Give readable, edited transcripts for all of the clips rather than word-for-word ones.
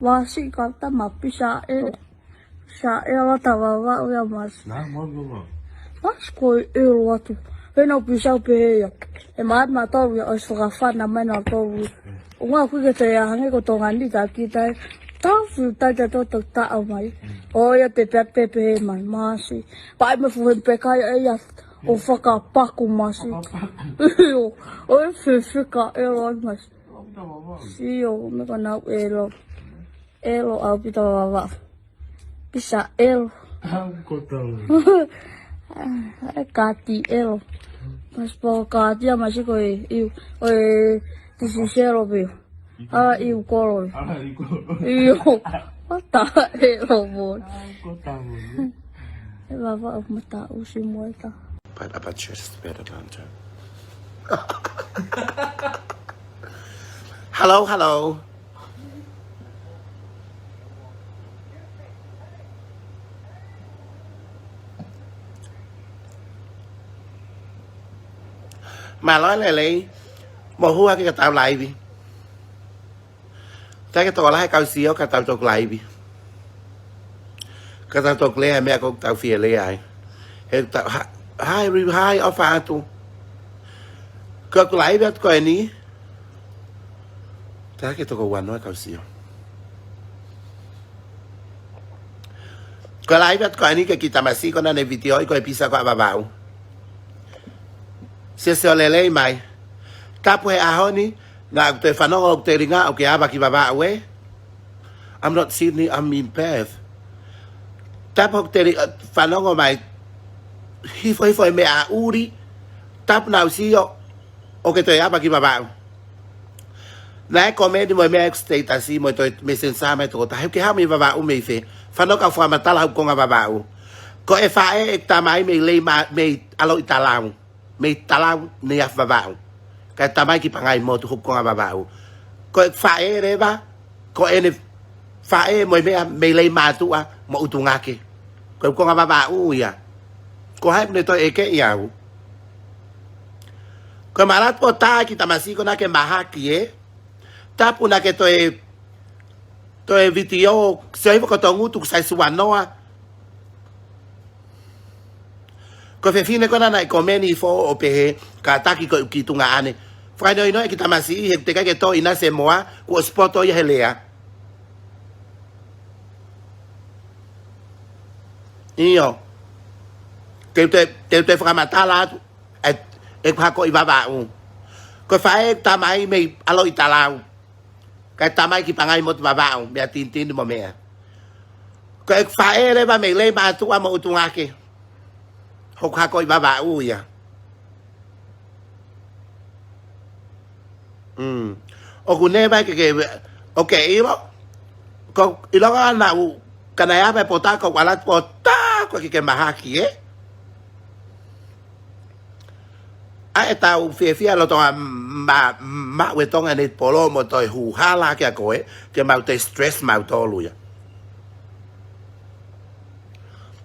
Wasi kata mapi sae la Vavau ya mas. Nah, mau gua. Mas koi watu. Pena pisau pe ya. E ma tau ya os fakafana na tau. Unga ku ke te hange ko Tongani ta kita. Tau ta to ta mai. O ya pepe man masi. Pai me fu pe kai ya. O fakapalaku masi. O fika mas. Sio me kana elo au pita Vavau. Bisa kati elo. Mas po kati ya masih koi tisisero be. Iu kolo. Iyo. Mata elo bon. Vavau mata usi moita. But about just better than Hello. Mà nói này lấy một hua cái tàu lại đi, cái tàu lại cao xíu cái tàu trục lại đi, cái tàu trục lấy mẹ cũng tàu phía lấy ai, hiện tàu hai ở pha tu, cái lại biết coi ní, cái tàu có quan nói cao xíu, cái lại biết coi ní cái kita masih có nên video coi Pizza Vava'u. Se lele mai tapu he ahoni na te whanonga o te ringa o ke aba ki Vavau e I'm not Sydney, I'm in Perth. Tapu te whanonga mai hifo me a uri tapu nau si o ke te aba ki Vavau na e komedi mo me state si mo to me sensa me to ta ke ha mi Vavau me fe whanonga fwa matala hu konga Vavau ko e fa e tamai me le me alo italau me talau ne a Vavau ka tamai ki pangai mo tu ko Vavau ko fa e reba ko ene fa e mo me le ma tu a mo utunga ke ko Vavau ya ko ha ne to e ke ya ko marat po ta ki tamasi ko na ke mahaki e tapu na ke to e video se ko to ngutu sai suanoa ko fe fine ko na komeni fo o pe ka taki ko ki tunga ane fra no ki tamasi he te ka ke to ina se moa ko spoto ya helea io te fra matala e pa ko Vavau ko fa e tamai me alo italau ka tamai ki pangai mo Vavau me atintin mo me ko e fa e le ba me le ba tu mo utunga ke hok ko Vavau ya o ku ne ba ke okay ilo ko ilo na u kana ya ba pota ko wala pota ko ke mahaki e a eta u fia lo to ma we tonga ne polo mo to hu hala ke ko e ke ma te stress ma to lu ya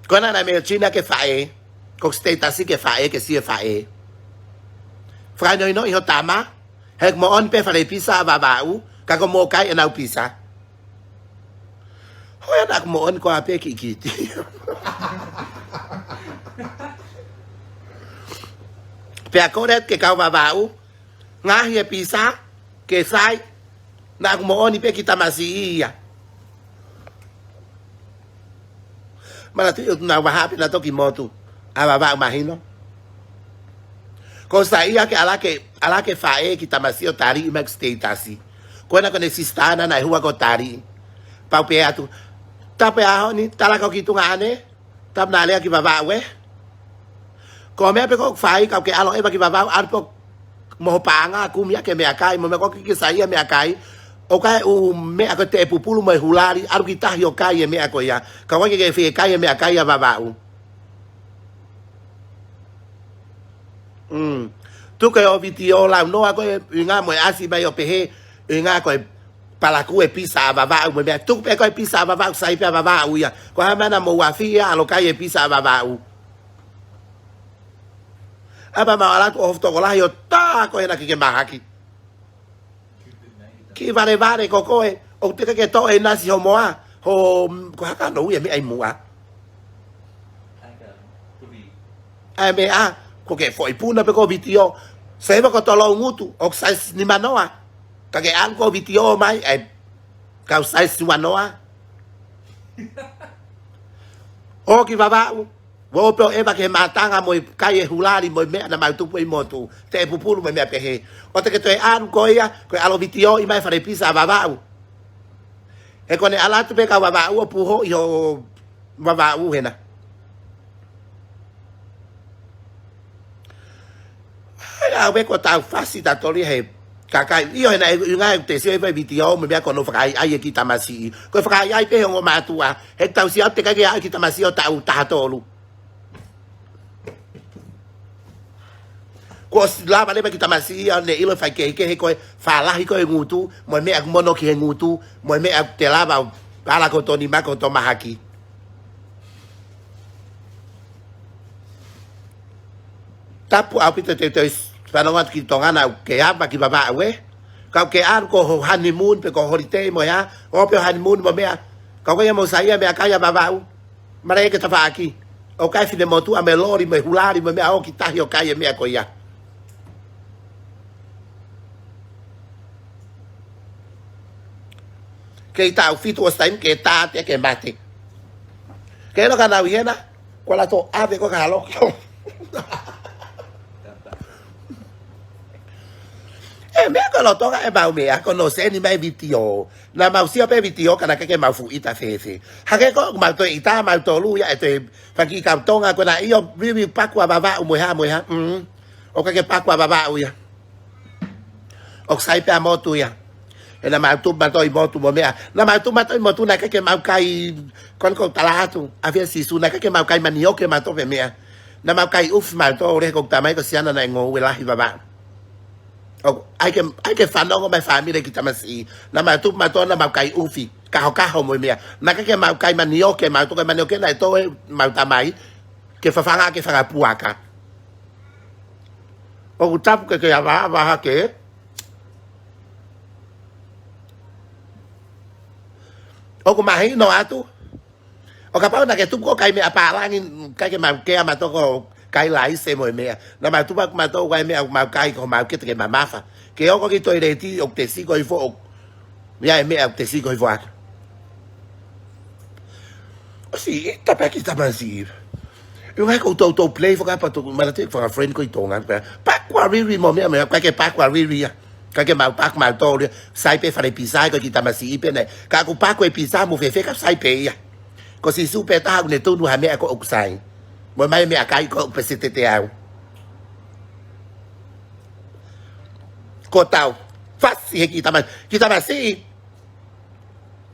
ko na me china ke fa e ko state asi ke fa e ke si fa e fra no i tama hek mo on pe fa le Pizza Vava'u ka ko mo kai na pizza ho ya nak mo on ko ape ki pe akoret ke ka Vava'u nga hi pizza ke sai nak mo on pe kita masih ya mana tu na wa happy na to ki motu a Vavau MΑHINO ko sai ya ke ala ke fa e ki tamasio tari max state asi ko na ko nesistana na hua ko tari pa pe atu tape a ni tala ko ki tunga ane tap na le ki Vavau e ko me pe ko fa ka ke alo e ba ki Vavau arpo mo panga ku mi ke me akai mo me ko ki sai me akai o ka u me ko te pupulu mo hulari ar ki ta yo kai me ko ya ka wa ke fe kai me akai ya Vavau tu ke o video la no a ko nga mo asi ba yo pe nga ko palaku e Pizza Vava'u mo me tu pe ko Pizza Vava'u sai pe Vava'u ya ko ha mana mo wa fi ya lo kai Pizza Vava'u aba ma ala to of to la yo ta ko ena ki mahaki ki vale ko ko O te ke to e nasi ho moa. Ho ko haka no ia me ai mua. Ai me a ko ke foi puna pe ko vitio. Se va ko tolo ngutu o sai ni manoa. Ka ke an ko vitio mai ai ka sai si manoa. O ki Vavau. Wo pe e ba ke matanga mo kai e hulari mo me na mai tu po motu. Te pupulu me pe he. O te ke to e an ko ia ko alo vitio i mai fare Pizza Vava'u. E kone alatu pe ka Vavau o puho i ho Vavau hena. Ai we ko tau fasi ta tori he kakai io hena ngai te se vai video me bia kono fakai ai ki tamasi ko fakai ai pe ngo matua he tau si ate ka ai ki tamasi o tau ta tolu ko lava le ki tamasi ne ilo fai ke he ko fa la hi ko ngutu mo me ak mono ki ngutu mo me ak te lava ala ko toni ma ko to mahaki tapu apita te Whanongat ki Tonganow ke apa ki Vavau Kau ke an ko honeymoon pe ko holiday mo ya. O pe honeymoon mo mea. Kau kaya mo saya mea kaya Vavau. Mare ke tafa aki. O kai fine mo tu a me lori me hulari mo mea o ki tahi o kaya mea ko ia. Ke tau fitu o stain ke tate ke mate. Ke no kana wiena. Ko la to ave ko kalo. Me ko lo toga e mau mea ko no se ni mai video na mau sia pe video kana ke mau fu ita fefe ha ke ko mau to ita mau to lu ya e faki ka Tonga ko na io vivi pakwa Vavau mo ha o ka ke pakwa Vavau ya o sai pe motu ya e na mau tu ma to i motu mo mea na mau tu ma to i motu na ke mau kai kon ko talatu a ver si su na ke mau kai manio ke ma to pe mea na mau kai uf ma to re ko tamai ko siana na ngo we la hi Vavau. Oh, I can find out my family kita masih. Nama tu mato nama kai ufi. Kaho mo mea. Naka ke mau kai manio ke mau to kai manio ke na to mau tamai. Ke fanga ke fanga puaka. O tap ke va ke. O ko MΑHINO atu. O kapau na ke tu ko kai me apa langin kai ke mau ke ama to ko kai lai se mo mea na ma tu ba ma to wai mea ma kai ko ma ke te ma mafa ke o ko ki to ile ti o te si ko i fo ya mea te si ko i fo o si ta pa ki ta ma si eu hai ko to play fo ka pa to ma te fo a friend ko i Tonga pa kwa ri mo mea ka ke pa kwa ri ya ka ke ma pa ma to sai pe fare pizza ko ki ta ma si pe ne ka ko pa ko pizza mo fe ka sai pe ya ko si su pe ta ne to nu ha mea ko o sai mo mai me akai ko pesete te au ko tau fasi kita masih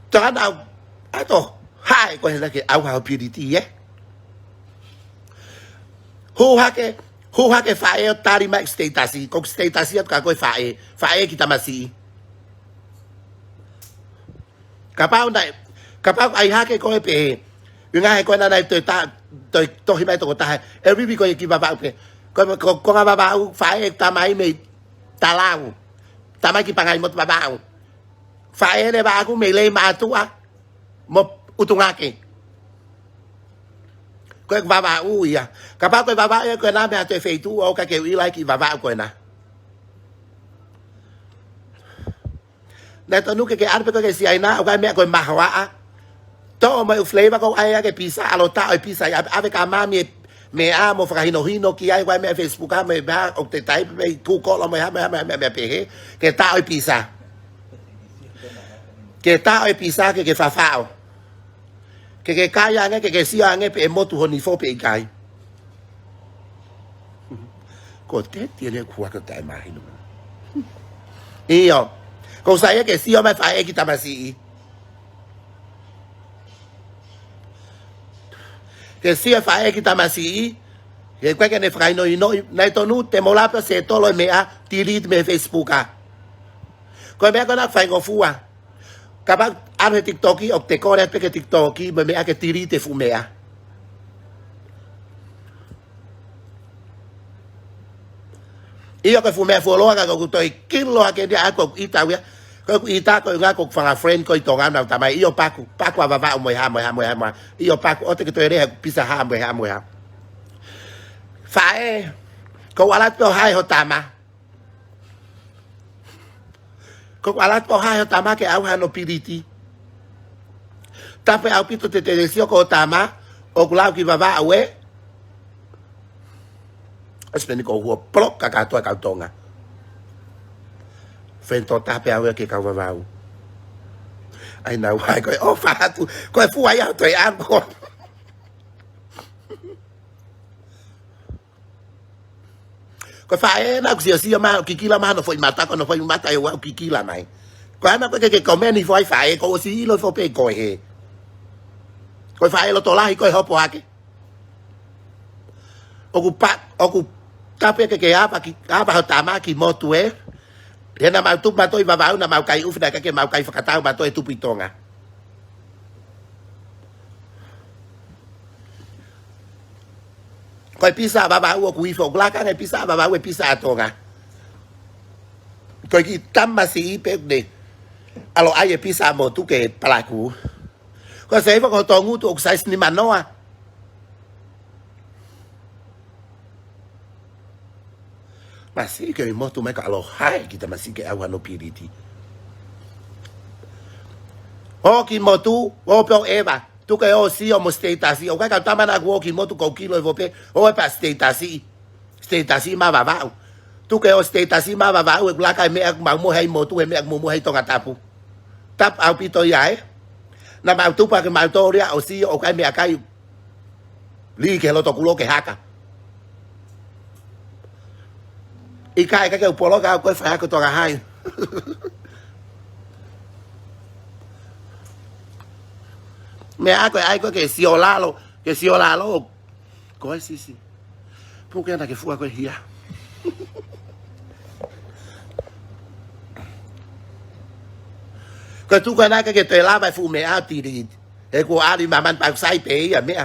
Tonganow ato hai ko hela ke au ha purity hu hake fae tari ma statasi ko statasi ka ko fae kita masih kapau ai hake ko pe ngai ko na nai to himai to ta every week ko ki Vavau pe ko Vavau fae tamai me talau tamai ki pangai mo Vavau fae le ba ku me le ma tua mo utungake ko Vavau ya kapau ko Vavau ko na me ate feitu o ka ke wi like Vavau ko na to nu ke arpe ko ke si ai na o ka me ko mahawa to mai flavor ko ai ke pizza alo ta ai pizza ave ka mami me amo fakahino ki ai wa me Facebook me ba o te type me tu ko lo me pe ke ta ai pizza ke Vavau ke kaya nge ke si nge pe motu honi fo pe kai ko te tiene kwa ka tai MΑHINO io ko sai ke si o me fa e kita masi que si fa e kita masi e kwa ke ne fra no na to nu te mola pa se to lo me a tirit me Facebook a ko me ko na fa ngo fua ka ba ar TikTok o te ko re pe ke TikTok me a ke tirit te fu me a io che fu me fu lo ga ko to kilo a ke dia ko ita Ko ita ko nga ko fanga friend ko Tonganow tamai iyo paku Vavau mo ha iyo paku o te to ere pisa ha mo ha fae ko alat po hai ho tama ko alat po hai ho tama ke au hano piriti tape au pito te desio ko tama o kulau ki Vavau espeni ko huo plok ka to ka Tonga Fento tape au ke ka Vavau ai nau hai ko o fa tu ko fu ai au to an ko ko fa na ku si ma kikila ma no foi mata ko no foi mata e wa kikila mai ko ana ko ke komeni foi fa ko si lo fo pe ko he ko fa lo to la ko ho po ake oku tape ke apa ho tama ki motu Hena mau tu matoi Vavau na mau kai ufna ka ke mau kai fakatau matoi tu Tonga. Koi Pizza Vava'u ku ifo glaka ne Pizza Vava'u e Pizza Tonga. Koi ki tamma si pe de. Alo ai e Pizza mo tu ke palaku. Ko se fo ko tongu tu oksais ni manoa. Masih ke motu me ka alo hai kita masih ke au no piriti. O ki motu o pe eva tu ke o si o mo statasi o ka tama na go ki motu ko kilo vo pe o pa statasi ma Vavau tu ke o statasi ma Vavau e glaka me ak mau mo hai motu e me ak mo hai tonga tapu tap au pito yae na mau tu pa ke mau to ria o si o ka me akai li ke lo to kulo ke haka Ikai ka ke upolo ka ko fa ko to ga hai me ai ko ke si olalo ko si porque anda que fua ko hia ko tu ka na ka ke te lava fu me ati ri e ko ali maman pa sai pe ya me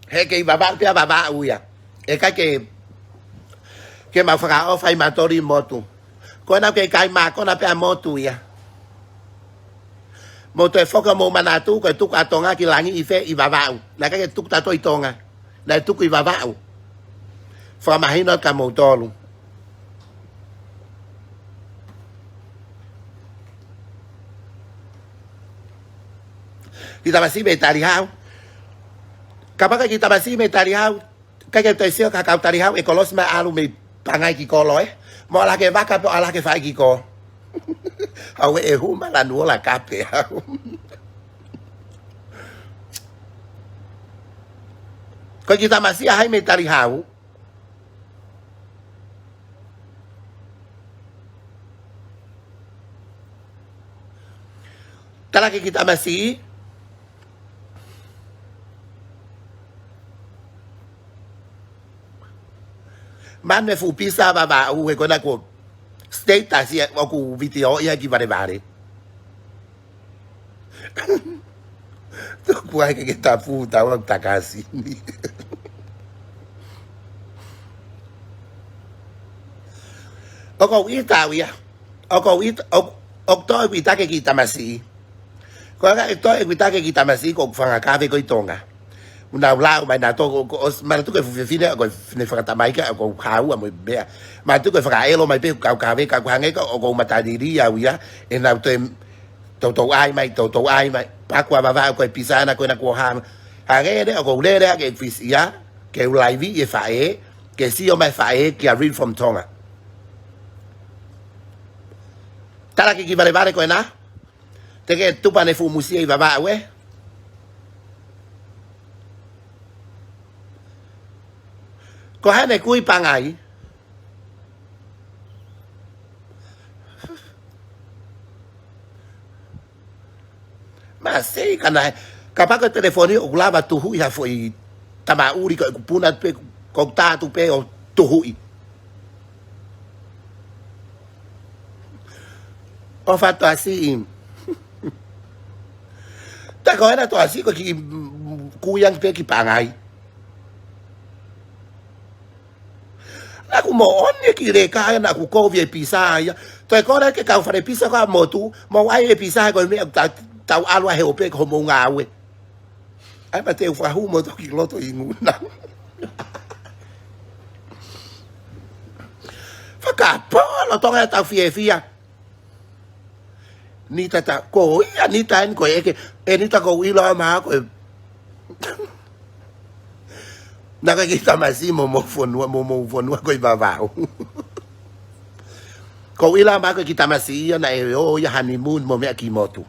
he ke Vavau pe Vavau ya e ka ke ma faka'ofofa i matori motu ko na ke kai ma ko na pe motu ya motu e foka mo manatu ko tu ka Tonga ki langi i fe i Vavau na ka ke tu ta to i Tonga na tu i Vavau fa MΑHINO ka mo tolu kita masih betari hau kapag kita masih betari hau cái te sio ka ka tari hau e kolos ma alu me pangai ki ko loe mo la ke vaka po ala ke fai ki ko au e hu ma la nu la ka pe ko kita masih hai me tari hau tala ke kita masih Man me fu Pizza Vava'u e kona ko status ya ku video ya ki bare tu ku ai ke tapu ta wa takasi Oko ita ya oko to ita ke kita masih ko ga to ita ke kita masih ko fanga kave ko Tonga una lau mai na to ma tu ke fine ko ne fakatamai ka ko hau mo be ma tu ke fakaelo mai pe ka ve ka hange ko mata diri ya e na to ai mai pa kwa Vavau ko pisana ko na ko ha hange de ko le ke fisia ke live e fa ke si o mai fa ke read from Tonga tala ke ki vale ko na te ke tu pa ne fu musia i Vavau ko hane kui pangai ma sei kana kapag telefoni o lava tuhu ya foi tamauri ko puna pe ko tatu pe o tuhu o fatto assim ta ko era to assim ko ki kuyang pe ki pangai Aku mo on ye ki le ka na ku ko vie pisa ya. Toi ko le ke ka fa le pisa ka mo tu, mo ai e pisa ko me ta alwa he ope ko mo nga we. Ai pa te fa hu mo to ki loto i nguna. Fakapala tonga ta fia. Ni ta ko ia ni ta en ko e ke e ni ta ko i lo ma ko. Nakakita masi mo fonua ko i Vavau. Ko ila ma ko kita masi na e o ya honeymoon mo me ki motu.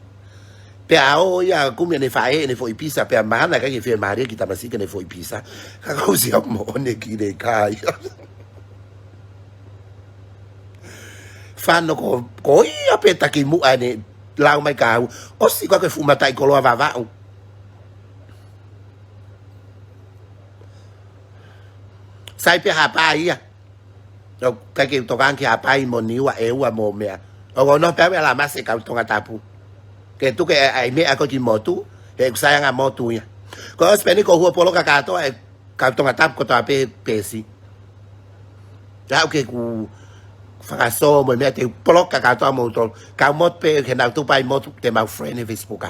Pe a o ya kumia ne fae ne foi pisa pe mana ka ke fe mari kita masi ke ne foi pisa. Ka ko si mo ne ki le kai. Fanno ko ia pe ta ki mu ane lau mai ka o si ko ke fuma tai ko lo Vavau. Sai pe hapa ia. O ka ke to kan ki hapa i mo ni wa e wa mo me. O no pe la ma se ka to tapu. Ke tu ke ai me a ko ki motu, e sai nga motu ia. Ko speni ko hu polo ka to e ka to tapu ko ta pe pesi. Ja ke ku fakaso mo me te polo ka to mo to. Ka mot pe ke na tu pai motu te ma friend e Facebook.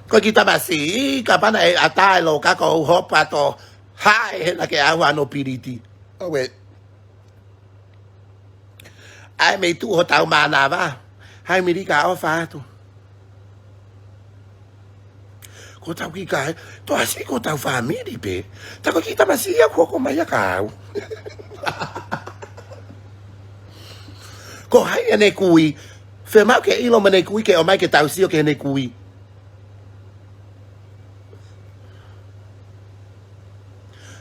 Ko kita basi kapana e ata lo ka ko hopa to hai na ke awa no piriti owe ai me tu ho tau mana va hai mi ka o fa tu ko tau ki ka to asi ko tau fa mi di pe ta ko kita basi ya ko mai ka ko hai ne kui fe ma ke ilo me kui ke o mai ke tau si o ke ne kui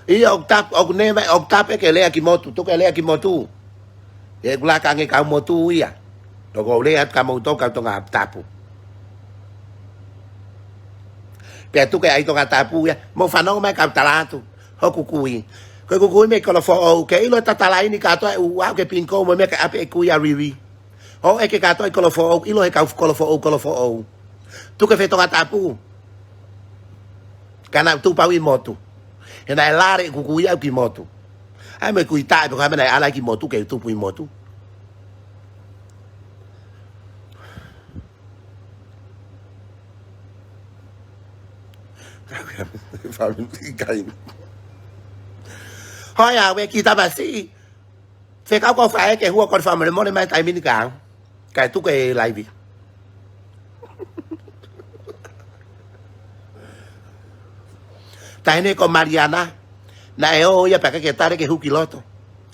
Ia ok ne vai ok tap ke le ki motu to ke le ki motu e la ka nge ka motu ia to go le at ka motu ka to nga tapu pe tu ke ai to nga tapu ia mo fa no mai ka talatu ho kukui ko kukui me ko lo fo o ke ilo tatalai ni ka to wa ke pinko mo me ka ape ku ia rivi ho e ke ka to ko lo fo ilo e ka ko lo fo o tu ke fe to nga tapu kana tu pa wi motu e na lare kuku ia ki motu ai me kui tai ko me na ala ki motu ke tu pui motu Hoi à we kita basi fe ka ko fa ke hu ko fa me mo le mai tai min ka ka tu ke live Taine ko Mariana na e o ia pa ke tare ke hukiloto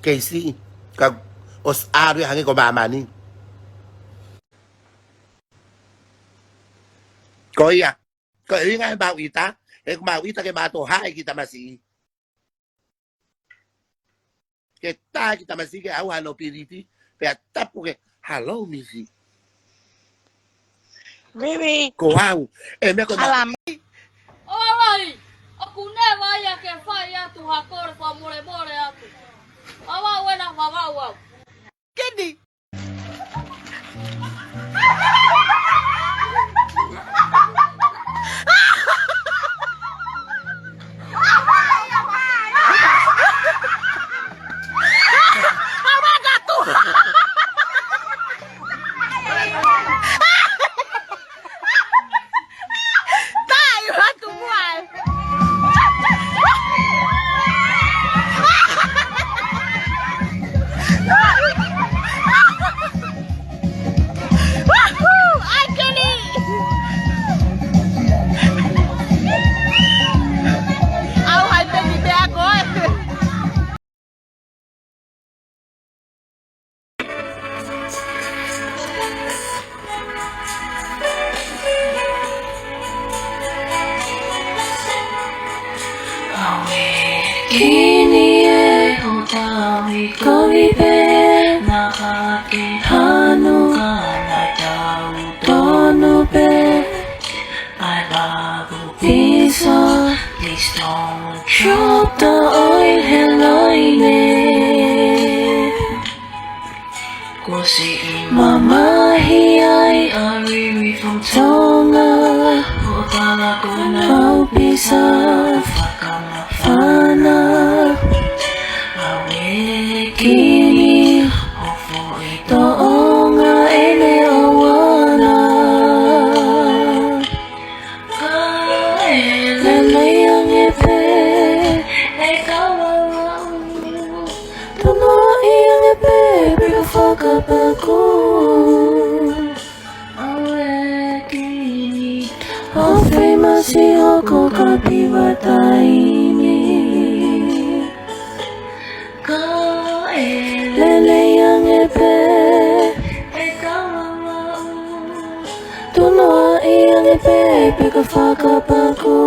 ke si ka os aru hange ko mamani ko ia ko inga ba ita e ma ita ke ba to hai kita masi ke ta kita masi ke au hano piriti pe tapu ke hello misi Bibi, ko au e me ko alam. Oi! Aku ne vai a ke fai atu hakore pa more atu. Awa wena Vavau. Kini Kini e o tawi kohi pe Nakake hano ka na tau tono pe I love you pizza Please don't drop the oil hello ne Ko MΑHINO Ariri from Tonga Vavau Pizza Fakafana Kini Tonga HONO Fakapalaku Kini famous hoko kapiwataimi lele yang epe Vavau yang epe peka fakapalaku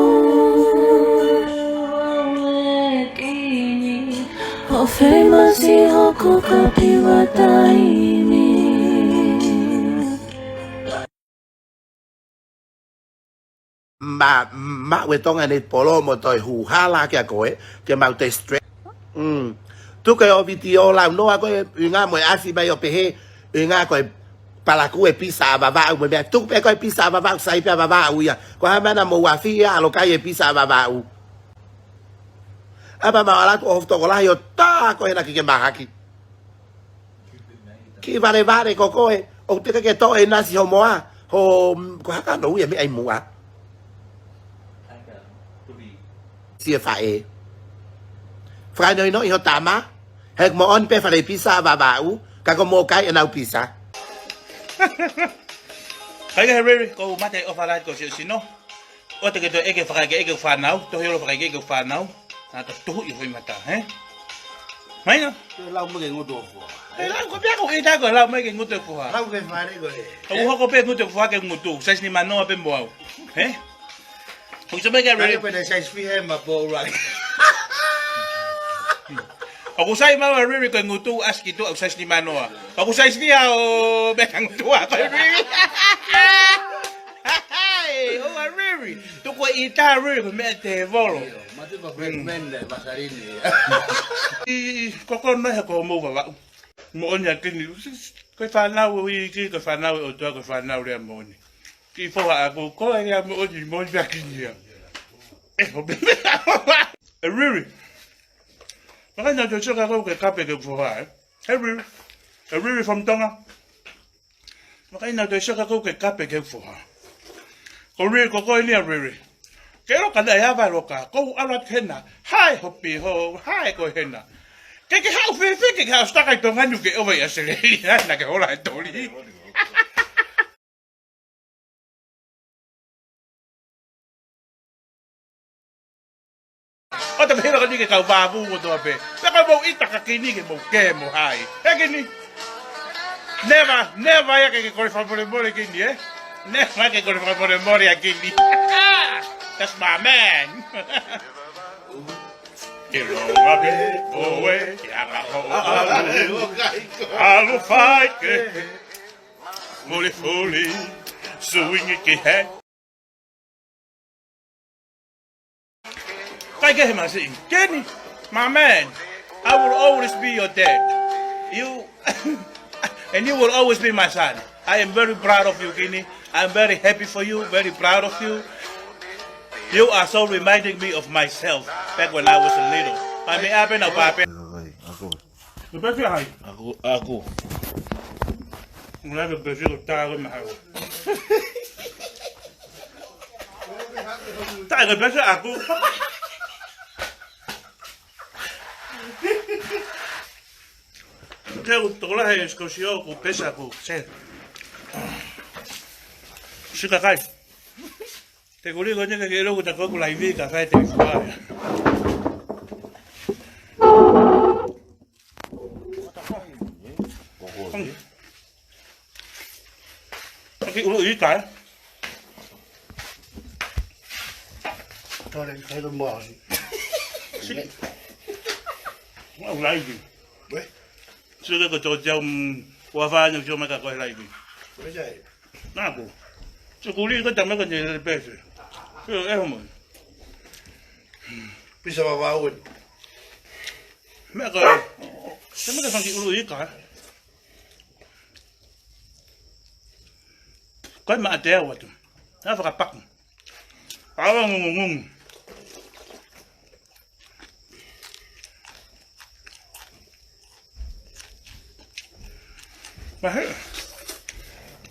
famous hoko kapiwataimi mà về Tonga này polo một tỏi hù ha la kia coi cái màu tây straight tu cái video làm nó coi nga mọi asi bay ở pe nga coi palaku e pizza Vavau mà mẹ tu pe coi pizza Vavau sai pe Vavau ya coi hai bên là một quả phi à lo cái pizza Vavau apa mà là tu to la yo ta coi là cái mà ki vale coi o te cái to e nasi ho moa ho có hát nấu vậy mấy anh mua chia phải phải nơi nói họ tạm á hết mà on pe phải pizza Vavau cả có mua cái nào pizza cái Harry cô mắt thấy offer lại cô chịu xin nó ô tôi cái faka'ofo'ofa tôi hiểu faka'ofo'ofa à tôi hiểu về mặt hè mấy nó lâu mới cái ngô đồ lâu có biết có ý ta có lâu mấy cái ngô đồ phù à lâu cái phải đấy rồi ông họ có biết ngô đồ phù cái ngô đồ sai ni mà nó bên bầu hè không cho mấy cái Harry bên này sai phi em mà bầu rồi ako sai ma Harry cái ngô đồ aski tu sai ni mà nó ako sai ni à bé thằng tu à cái oh Harry tu có ý ta Harry của mẹ tevolo có con nói có mua vào vọng mua nhà Kini cái fan nào cái fan nào ở chỗ cái fan nào đem mua cái phố hạ cô có anh em mua gì mua nhà Kini à không biết Harry mà cái nhà tôi chưa có cái cà phê cái phố hạ Harry from Tonga mà cái nhà tôi chưa có cái cà phê cái phố hạ có cái này Harry cái đó cái này à phải rồi cả cô ăn hết na hai hộp bì hồ hai coi hết na cái hao phê cái hao start cái đồng hành cái over Australia là cái hồ lại tổ lý ở tập hiện là cái cầu Vavau của tôi về cái cầu ít tất cả Kini cái màu kemou hai cái Kini never cái con phải bồi bồi Kini never cái con phải bồi bồi Kini that's my man. I'll fight fully, swing it head. Cái mà gì? Kini, my man, I will always be your dad. You and you will always be my son. I am very proud of you, Kini. I am very happy for you, very proud of you. You are so reminding me of myself back when I was a little. I mean, apa nak apa? Lepas tu hai. Aku. Mulai berbeza utara mahal. Tak ada biasa aku. Kau tolak hai skosio aku pesa aku. Suka kai. Te kuri ko niya kagiro ko tako live ka kahit te fa. Okay, ulo ita. Thôi thấy tôi mò gì Ông live. đấy Chưa có cho chồng qua pha nhưng cho mấy cả coi live. đấy vậy Na cô. Cho cô đi có chẳng mấy cái gì bé rồi. Em không. Pizza Vava'u Mẹ coi. Sao mấy cái thằng chị ulo ít cả. Koe maa te au atu. Nga whakapaku. Awa ngungungungu. Mahe.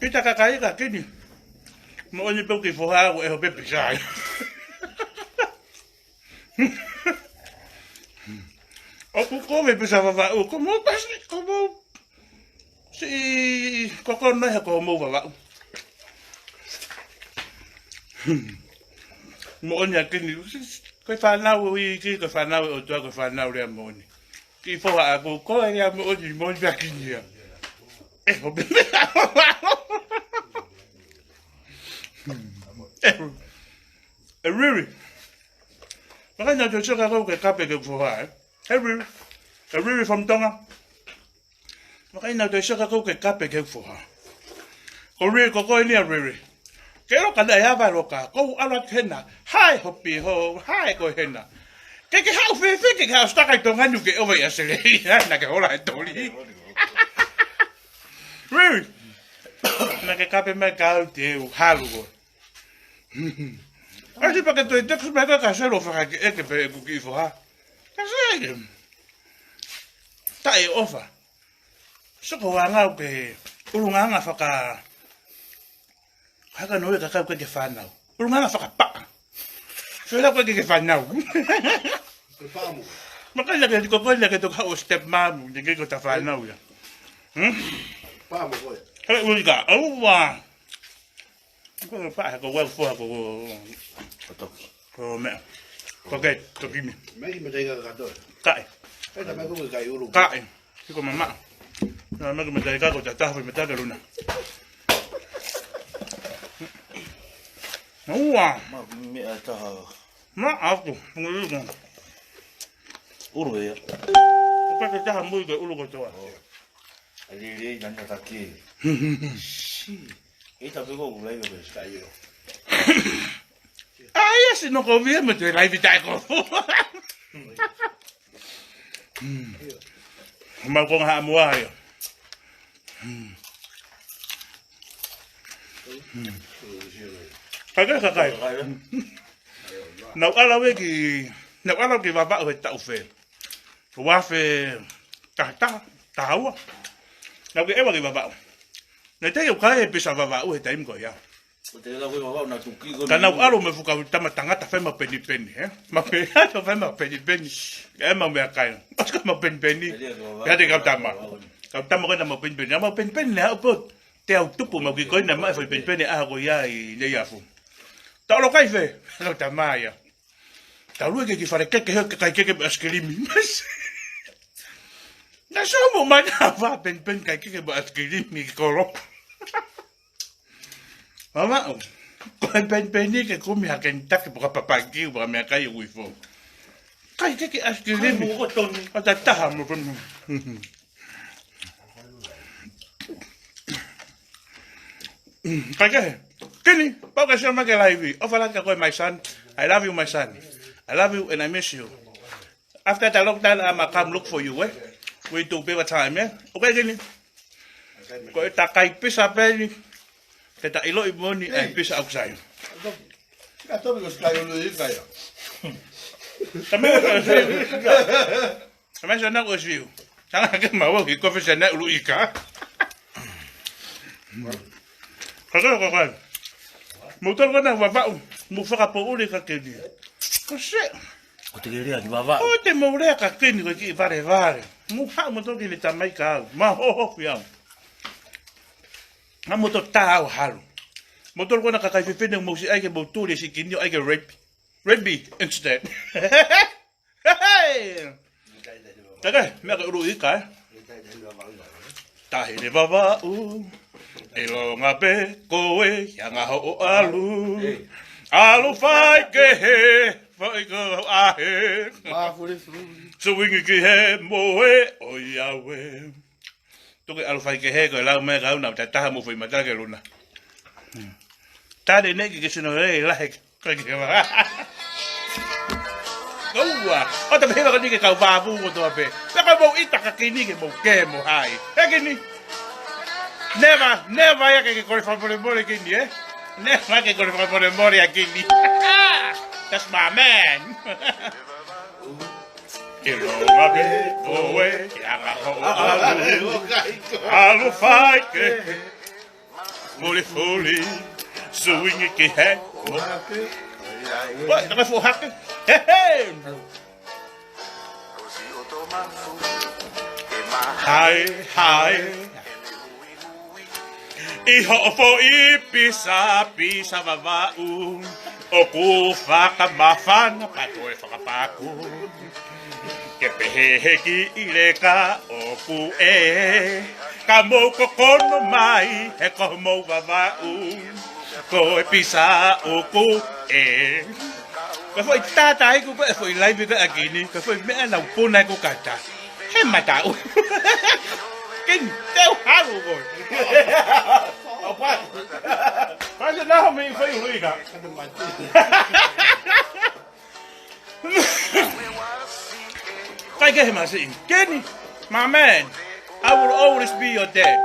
Ita kakai ka kini. Mo oni pau ki foha o e ho pepe sai. O kuko Pizza Vava'u, como pasi, como si Tonganow como Vavau. Mo onya Kini, koe whanau ki koe whanau o tua koe whanau rea mo oni. Ki foha aku, koe rea mo oni mo oni Kini ya. E ho pepe. Riri. Maka na to choka ko ke kape ke foha. Riri from Tonga. Maka na to choka ko ke kape ke foha. Ko riri ko ni riri. Kero kada ya ba roka. Ko ala hena. Hai hopi ho, hai ko hena. Ke ha fe ke ha sta ka Tonganow ke over ya sele. Na ke hola tori. Riri. Na ke kape me ka te halu go. Así para que tu texto me haga casero, para que es que pe kuki foha. Casero. Faka'ofo'ofa. Soko wanga ke ulunganga faka. Haka no ka ka ke fana. Ulunganga fakapalaku. Sela ko ke fana. Pamo. Makala ke ko ke to ka o step mamu, ke ko ta fana ya. Pamo ko. Hele ulga. Owa. Ko pa ko wa fo ko me. Ko ke to kimi. Me me tega ka to. Kai. Esta me ko ka uru. Kai. Ko mama. Na me me tega ko ta ta me ta luna. Owa. Ma me ata Ma aku ngulu. uru ya. Ko ke ta mu ko ulu ko to. Ali janda taki. Ita pego ulai ko escayo. Ai, se no conviene me te la invita ko. Ma ko ha mo ai. Kai. Na ala we ki Vavau he tau fe. Wa fe ta hawa. Na ke ewa ki Vavau. Na te yo kai Pizza Vava'u he taim ko ya. O te la ko Vavau na tuki ko. Kana alo me fuka tama tangata fe ma peni. Ma pe ha fe ma peni. E ma me kai. Aska ma peni. Ya te ka tama. Ka tama ko na ma peni. Ma peni na po. Te au tupu ma ki ko na ma fe peni a ko ya I le ya fu. Ta lo kai fe. Ka tama ya. Ta lu ke fare ke askelimi. Na so mo ma na va pen kai ke askelimi ko. Mama, kau pen ke kau mihak kentak buka papagi buka mihak kayu wifo. Kai ke askirim. Mo ko ton. Ada tahan mo pun. Kai ke? Kini, pau kasi naman ke live. Ofalan ka ko my son. I love you my son. I love you and I miss you. After the lockdown, I'ma come look for you. We do paper time, Okay, Kini. Kau tak kai pisa pe. Kita ilo ibu ni pisa outside. Ka to me ko escayo lo diga ya. Também já não ouviu. Já não quer mais ouvir coffee já não luica. Agora. Motor kana Vavau, mo fakapalaku ka Kini. Kasi O te ria ki Vavau. o te morea ka Kini ko ki vare. Mo ha mo to ki le tamai ka. Ma ho fiam. Na motor tau halu. Motor kana ka kai fefene mo si ai ke motor si Kini ai ke rape instead. Hey. Taga, me ka luica. Tahi le Vavau. Elo ngape koe yanga ho alu. Alu fai ke he, fai ko ahe. Ma furi. Suwingi ki he moe o yawe. Tuke alu fai ke he ko lau me kau na taha mo fai mata ke luna. Tade neki ke sino rei like ko ke ba. Goa, o te pera ka ni ke kau Vavau ko to ape. Pe ka mo ita ka Kini ke mo ke mo hai. E Kini. Never ya que con el more Kini, eh? Never que con el more Kini. That's my man. Iloabe oe alu faike fuli swing ke he. What? Naka for hakke? Hey. Hi. Iho fo Pizza Vava'u oku fakafana patoe fakapalaku ke peheki ileka oku kemou kono mai he kemou Vavau ko Pizza oku ka foi tata iku ka foi live ka Kini ka foi me ana puna ko kata he matau kin teu haru ko apa pasa na me foi ruiga Kini, my man, I will always be your dad.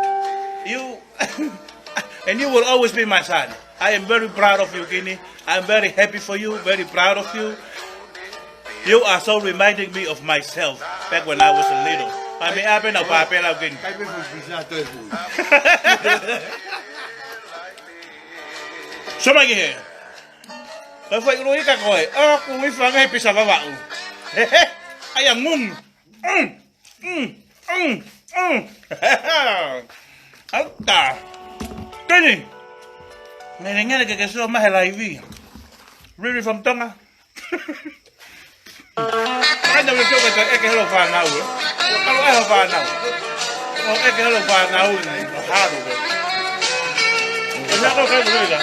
You and you will always be my son. I am very proud of you, Kini. I am very happy for you, very proud of you. You are so reminding me of myself back when I was a little. I mean, I've been a papa, Kini. Somebody here. Kau fai urui ka koe. Aku mi fanga Pizza Vava'u. Ayam mum. Alta. Kini. Ngene ke keso MΑHINO. Really from Tonga. Anda me coba ke hello Tonganow. Kalau hello Tonganow. Oh ke hello Tonganow ni haru. Kenapa kau boleh dah?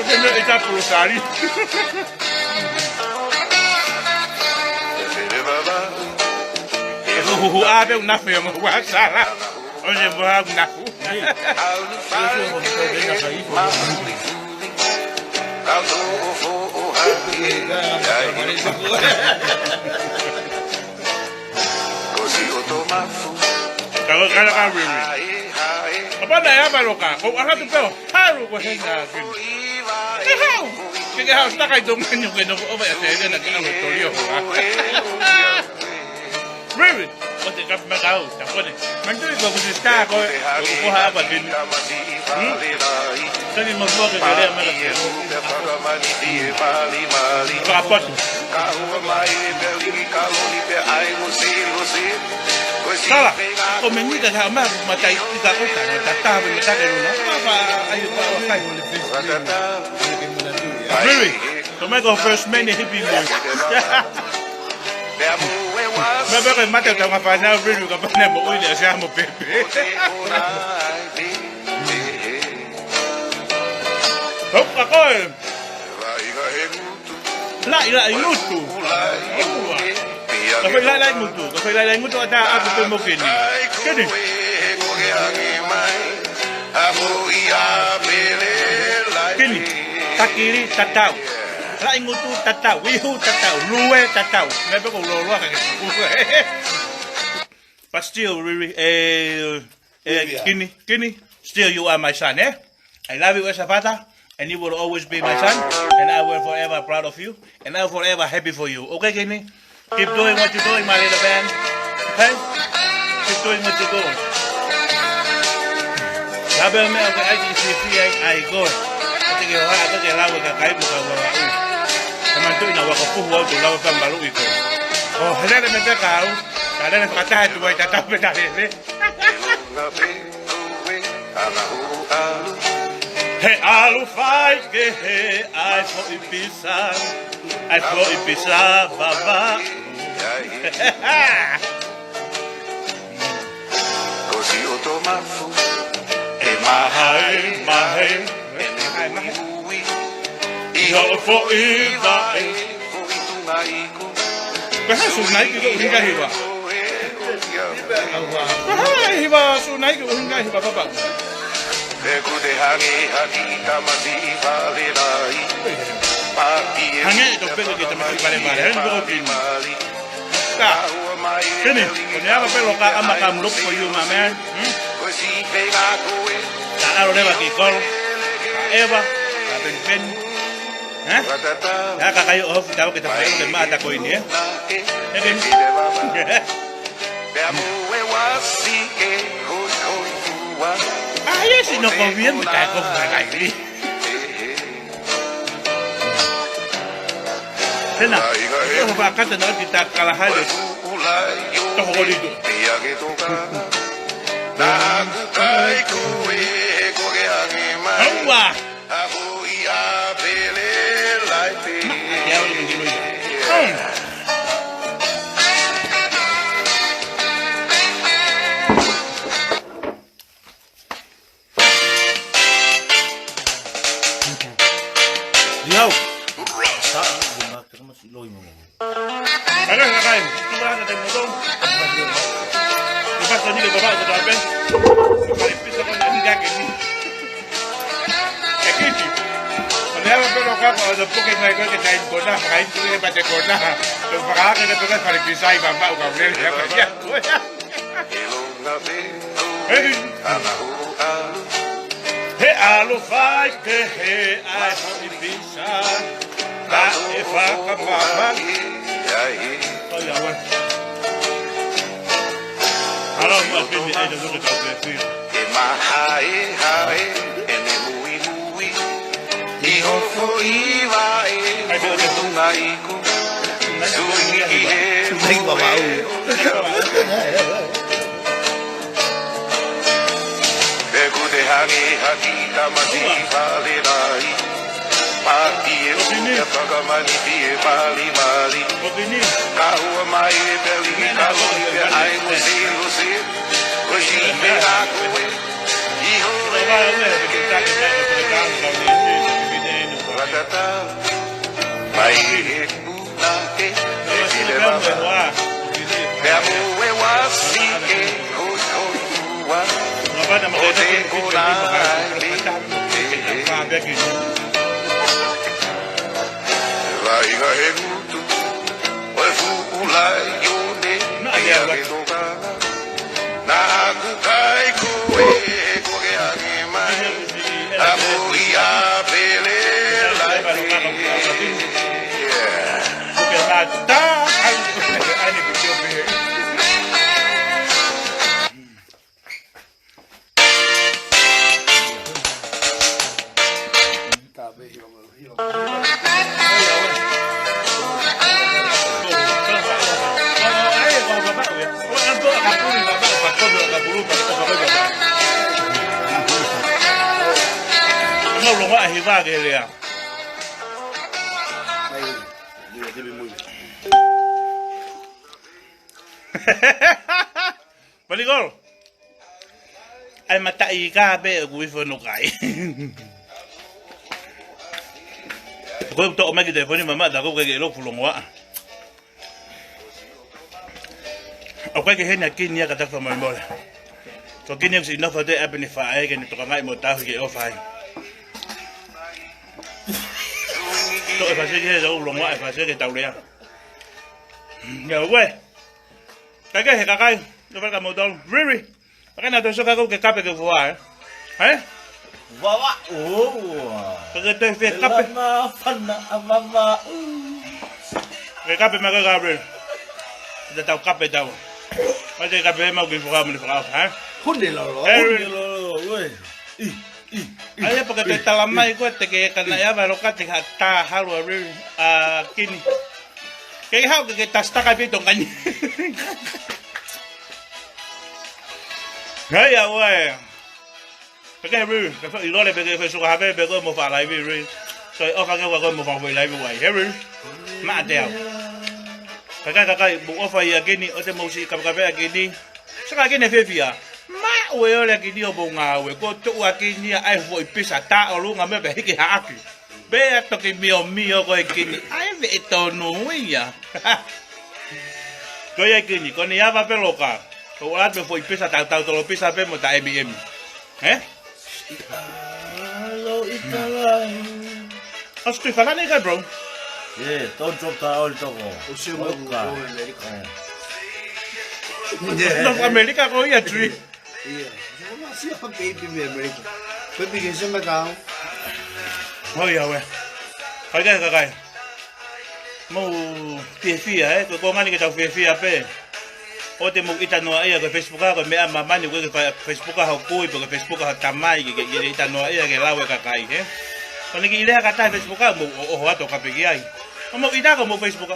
Kalau kita perlu cari. Ada nak yang buat salah. Orang buat nak. Kalau kan apa dah ya baru kah? Kau akan tu kau haru kau hendak. Kaya harus tak kayo yung gano'n ko ba yun na nag-autoryo ko ha? Really? Kasi kapag mag-out, ako na. Magdali ko kung sista ako, kukuha ba din? Kasi mag-walk ka rin ang malaki. Kapot. Kala, kung menita sa amar, matay kita ko ka, tatabi mo sa gano'n. Ayun pa ako kayo. Really? So I go first man hippie boy. Maybe I might have to find out really got my name with the shamo pepe. Oh, ako. La inutu. Kapag la inutu, kapag la inutu ata ako to mo Kini. Kini. Kini. Takiri tatau, lain ngutu tatau, wihu tatau, luwe tatau. Maybe kau lolo kan? But still, really, Kini, still you are my son, eh? I love you as a father, and you will always be my son, and I will forever proud of you, and I will forever happy for you. Okay, Kini? Keep doing what you're doing, my little man. Okay? Keep doing what you're doing. Sabi mo, I go. Sige, ako kaya lawa ka kayo ka Vavau. Naman to inawa ko puhuwa to lawa kang balu ito. Oh, halala na ka. Halala na katahan to ay tatapi na rin. Hey, alu fight ke I for Pizza Vava'u. Così automafu. Mahai. Iho feinga'i. Kaya sunay ko hingga hiba. Hiba sunay ko hingga hiba baba. Hangin ito pero kita masih balik-balik. Ano ba ko Kini? Kini, kung niya pero ka ang makamlook for you, my man. Taaro na makikol. Eva, kapin pen. Ha? Kakakayo off, daw kita pa yung mata ko ini. Again. Ay, sino ko bien kaya ko faka'ofo'ofa. Tena, ito ba kata na kita kalahali. Ito ko dito. Hawa! Kaya wala ng giloy. Yo. Masih loy mo. Kaya kakain. Ito ba natin mo doon? Ipas na nila baba ito dapat. Kalipis ako na hindi akin. Kini. Manera pero ka pa sa pukin na ikaw kain ko na. Kain ko na pati ko na. So pakakain na pagkat palipisay baba o kawin niya kaya. He alo fai ke he ai palipisay. Ta e fakapalaku. Oh ya bueno. Ahora más bien hay de lo que te decir. Vavau. Kini. Baligol. Ay matai ka be gue feinga'i. Gue to omagi telefoni mama da ko ke lo fulongwa. Ako ke henya Kini ka ta fama mo. To Kini si no fate abni fa ai ke ni to ngai mo ta ke ofai. To fa se ke lo fulongwa fa se ke tau le. Ya we. Kage he kakai. Yo para modal. Really? Pakai na to so ka ko ke kape ke voa. Eh? Vavau. Kage te fe kape. Vavau. Ke kape ma ka bre. Da tau kape tau. Ma te kape ma ke voa me fa, ha? Hunde lo. Oi. Ai pa ke talamai ko te ke kana ya ba lo ka te ta halu bre Kini. Ke ha ke tasta ka pi Tongani. Hey ya we. Cái rư, cái phải lo lại cái số hai cái có một vài lại về rư, rồi ở cái có một vài lại về vậy, rư, mà đeo. Cái bộ phải Kini ở trên màu xì cầm cà phê Kini, sao cái này phê phì à? Mà ôi ở lại Kini ở bông à, ôi có chỗ Kini ai vội pizza ta ở luôn à mấy bé cái hả kì, bé tao cái mio cái Kini, ai về tao nuôi à? Cái Kini, con này apa peloka? Kau alat vội pizza tao tao pizza pe một tại em, eh? Hello, Italy. Estoy falando ka, bro. Yeah, don't drop the oil to go. Nang Amerika ko iya tree. Iya. Siapa baby di Amerika? Baby ke sama kau? Oh ya we. Kakak. Mau fia ko ngani kita fia pe. O te mo itanoa ia ko Facebook ko me ama mani ko Facebook ha ko ko Facebook ha tamai ke itanoa ia ke lawe kakai he. Kani ki ile kata Facebook mo o ato ka pegi ai. Mo ita ko mo Facebook.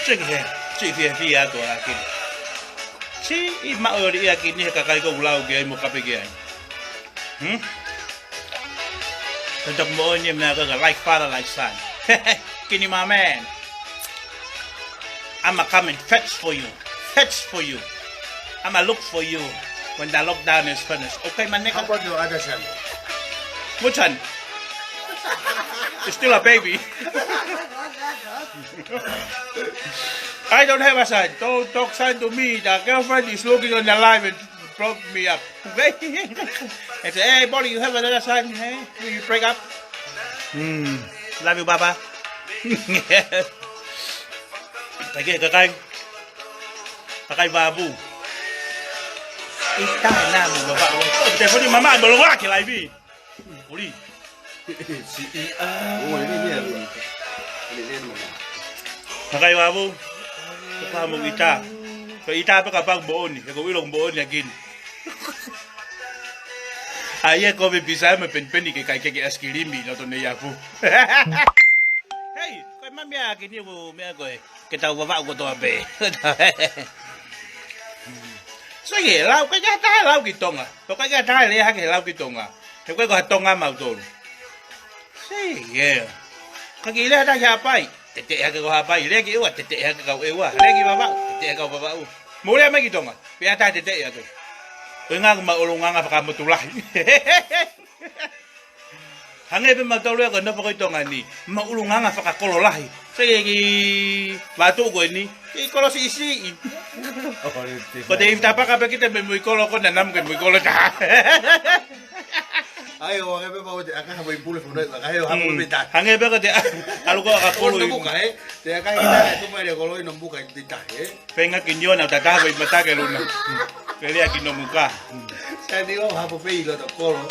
Cek he. Cek fia to aki. Si i ma ori ia ki ni kakai ko ulau ke mo ka pegi ai. Untuk mo ni na ka like father like son. Kini my man. I'ma come and fetch for you. Fetch for you. I'ma look for you when the lockdown is finished. Okay, my nigga? How about your other son? Which one? You're still a baby. I don't have a son. Don't talk son to me. The girlfriend is looking on the live and broke me up. Okay? And say, hey, buddy, you have another son? Hey? Will you break up? Love you, Papa. Kakay Vavau. Ita na mo Vavau. Telepon ni mama belum lagi lagi. Uli. Si Oh, ini dia. Kakay Vavau. Kamu ita. So ita pa kapag buon ni. Ko ilong buon ni agin. Aye ko be bisa me penpeni ke kai ke askilimi no to ne yafu. Hey, kau mami agin ni mo me ko kita Vavau ko to abe. So ye lau ka ja ta lau ki Tonga. To ka ja ta le ha ke lau ki Tonga. Te ko Tonga mau to. Si ye. Ka ki le ta ya pai. Tete ha ke ko ha pai le ki wa tete ha ke ko e wa. Le ki Vavau, tete ha ko Vavau. Mo le me ki Tonga. Pe ta tete ya to. Nga ma ulunga fa mo tulai. Hange be matolo ko no pa ko Tonga ni. Ma ulunga fa ka kololai. Sige batu ko ni. Ki kolo si isi. Ko de ita pa ka be kita be muy kolo ko na nam ke muy kolo ta. Ayo, hange be mau akah boy pulus udah. Ayo hamu beta. Hange be ko de alu ko ka kolo. Buka Te akah kita tu mere kolo no buka dita Venga kinyo na tata be mata ke luna. Kali aki no muka. Saya digo hapo pe lo to kolo.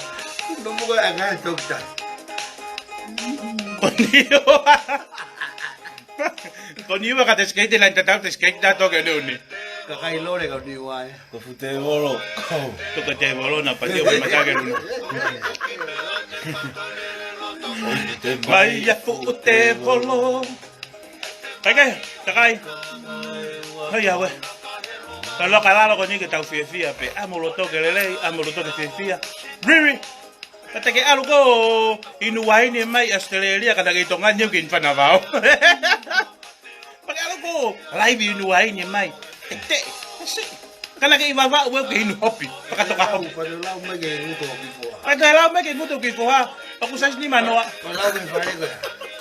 No buka akah dokta. Konniwa ka te skate la tata te skate da to ke luni. Kakai lore kau ni wai. Ko tevolo. To ka tevolo na pa te be mata ke luna. Vaya fu tevolo. Kakay. Ay ya we. Kalau kalalo ko ni ke tau fia pe amulo to ke lele, amulo to ke fia. Riri. Kata ke alu ko inuwai ni mai Australia kada ke Tonga nyo kin Vavau. Pag alu ko live inuwai ni mai. Tete. Kana ke Vavau we ke inu hopi. Fakatokanga. Padahal mai ke nguto befo. Padahal mai ke nguto befo ha. Aku sas ni manoa. Kalau ke fare ko.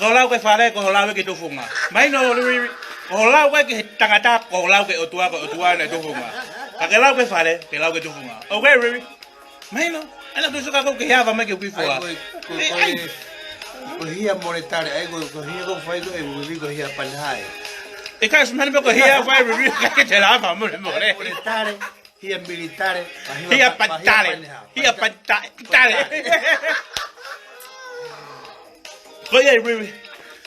Kalau ke fare ko lawe ke tufunga. Maino riri. Kalau ke tangata ko lawe ke otua na tufunga. Kakelaw ke fare, kelaw ke tufunga. Okay, riri. Maino. Ana tu suka ko ke hava mai ke befo ha. Ko hia monetary ai ko hia ko fai ko e ko hia panhai. Ikas man ko hia fai riri ka te lava mo le more. Monetary hia military. Hia patale. Hia patale. Ko ye riri.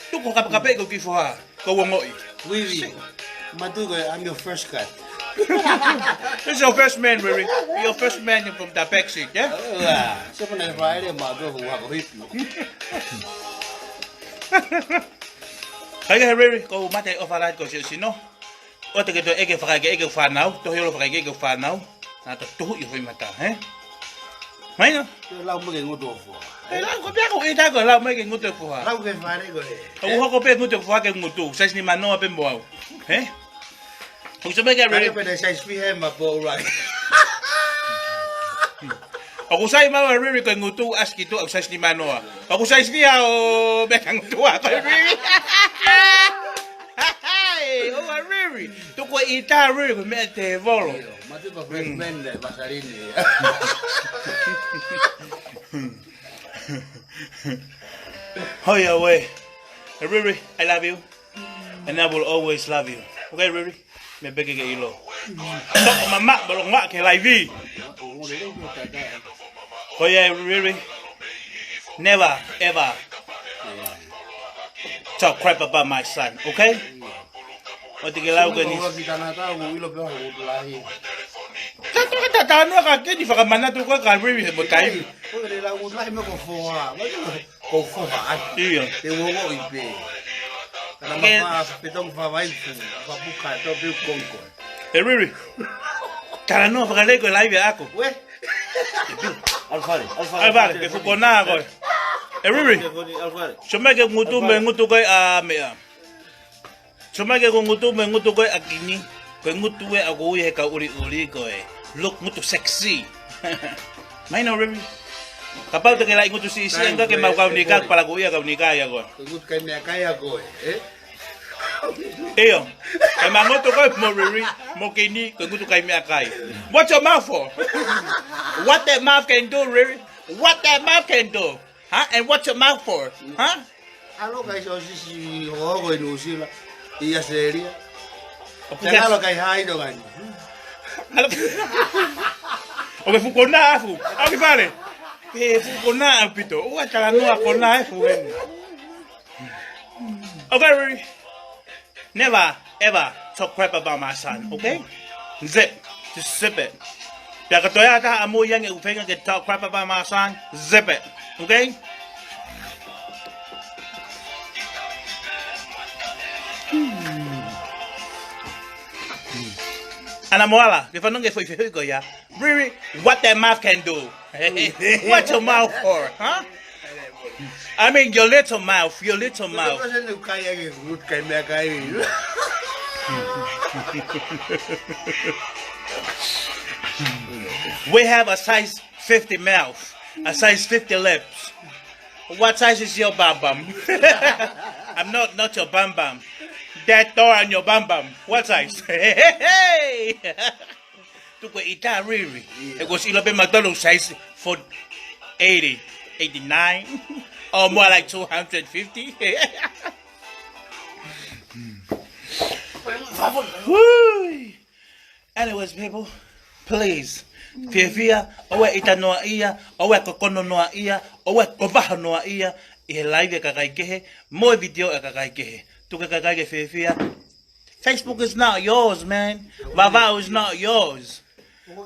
Tu ko kape ko befo ha. Ko wongoi. Wiwi. Matu ko I'm your first cut. This is your first man, Riri. Your first man from the backseat, yeah? Siapa nak Friday mak tu aku hipi. Kaya Riri, kau mati override kau sino. O te ke to eke faka'ofo'ofa, to hilo faka'ofo'ofa. Na to tuhu yo mata, eh? Maino. Lau mo ke nguto fo. Lau ko pia ko ita ko lau mai ke nguto fo. Lau ke Friday ko le. Ko ko pe nguto fo ke nguto, sai ni mano pe moau. Eh? Kung sabi ka Riri. Pada saya spihe ma po right. Ako say mga Riri kay ngutu as kito ang size ni Mano. Ako size niya o bekang tuwa kay Riri. Hey, oh Riri. Tu ko ita Riri ko me tevolo. Mati pa first man le basarini. Hoy away. Riri, I love you. And I will always love you. Okay, Riri? me beke ke ilo. So mama balong wa ke live. Oh yeah, really. Never ever talk crap about my son, okay? What the lau ke ni? Tano ka ke di fakamana tu ko ka really mo time. Iya. Really. Talanoa fakalele ko live ako. Alfare, que fukona ko. Really. Choma ke ngutu ko mea. Choma ke ngutu ko akini. Ko ngutu we ako ye ka uri ko e. Look ngutu sexy. MΑHINO really. Kapag to kailangan ngutu si ang ka mau kau nikah pala ko iya kau nikah ya ko. Ngutu kay me kaya ko Eyo. Kay mangutu ko mo really. Mo Kini ko ngutu kay me akai. What's your mouth for? What that mouth can do, really? What that mouth can do? Huh? And what's your mouth for? Huh? Ano kay so si ho ko inusila. Iya seria. Jangan lo kay HONO kan. Oke fukona afu. Oke vale. Fukona apito. Uwa Talanoa kona afu. Okay, really? Never ever talk crap about my son, okay? Zip. Just zip it. Ya katoya ta amo yang ufenga get talk crap about my son. Zip it. Okay? And I'm wala, if I don't get for you, yeah. Really, what that mouth can do? What's your mouth for, huh? I mean, your little mouth, your little mouth. We have a size 50 mouth, a size 50 lips. What size is your bum bum? I'm not your bum bum. That door on your bum bum. What size? Hey! Tuku ita really. It was ilabe McDonald's size for 80, 89, or more like 250. Anyways, people, please. Fia owe itanoa ia, owe kokono noa ia, owe kobaha noa ia, I live kakaikehe, more video kakaikehe. Tuka kakaike fia. Facebook is not yours, man. Vavau is not yours.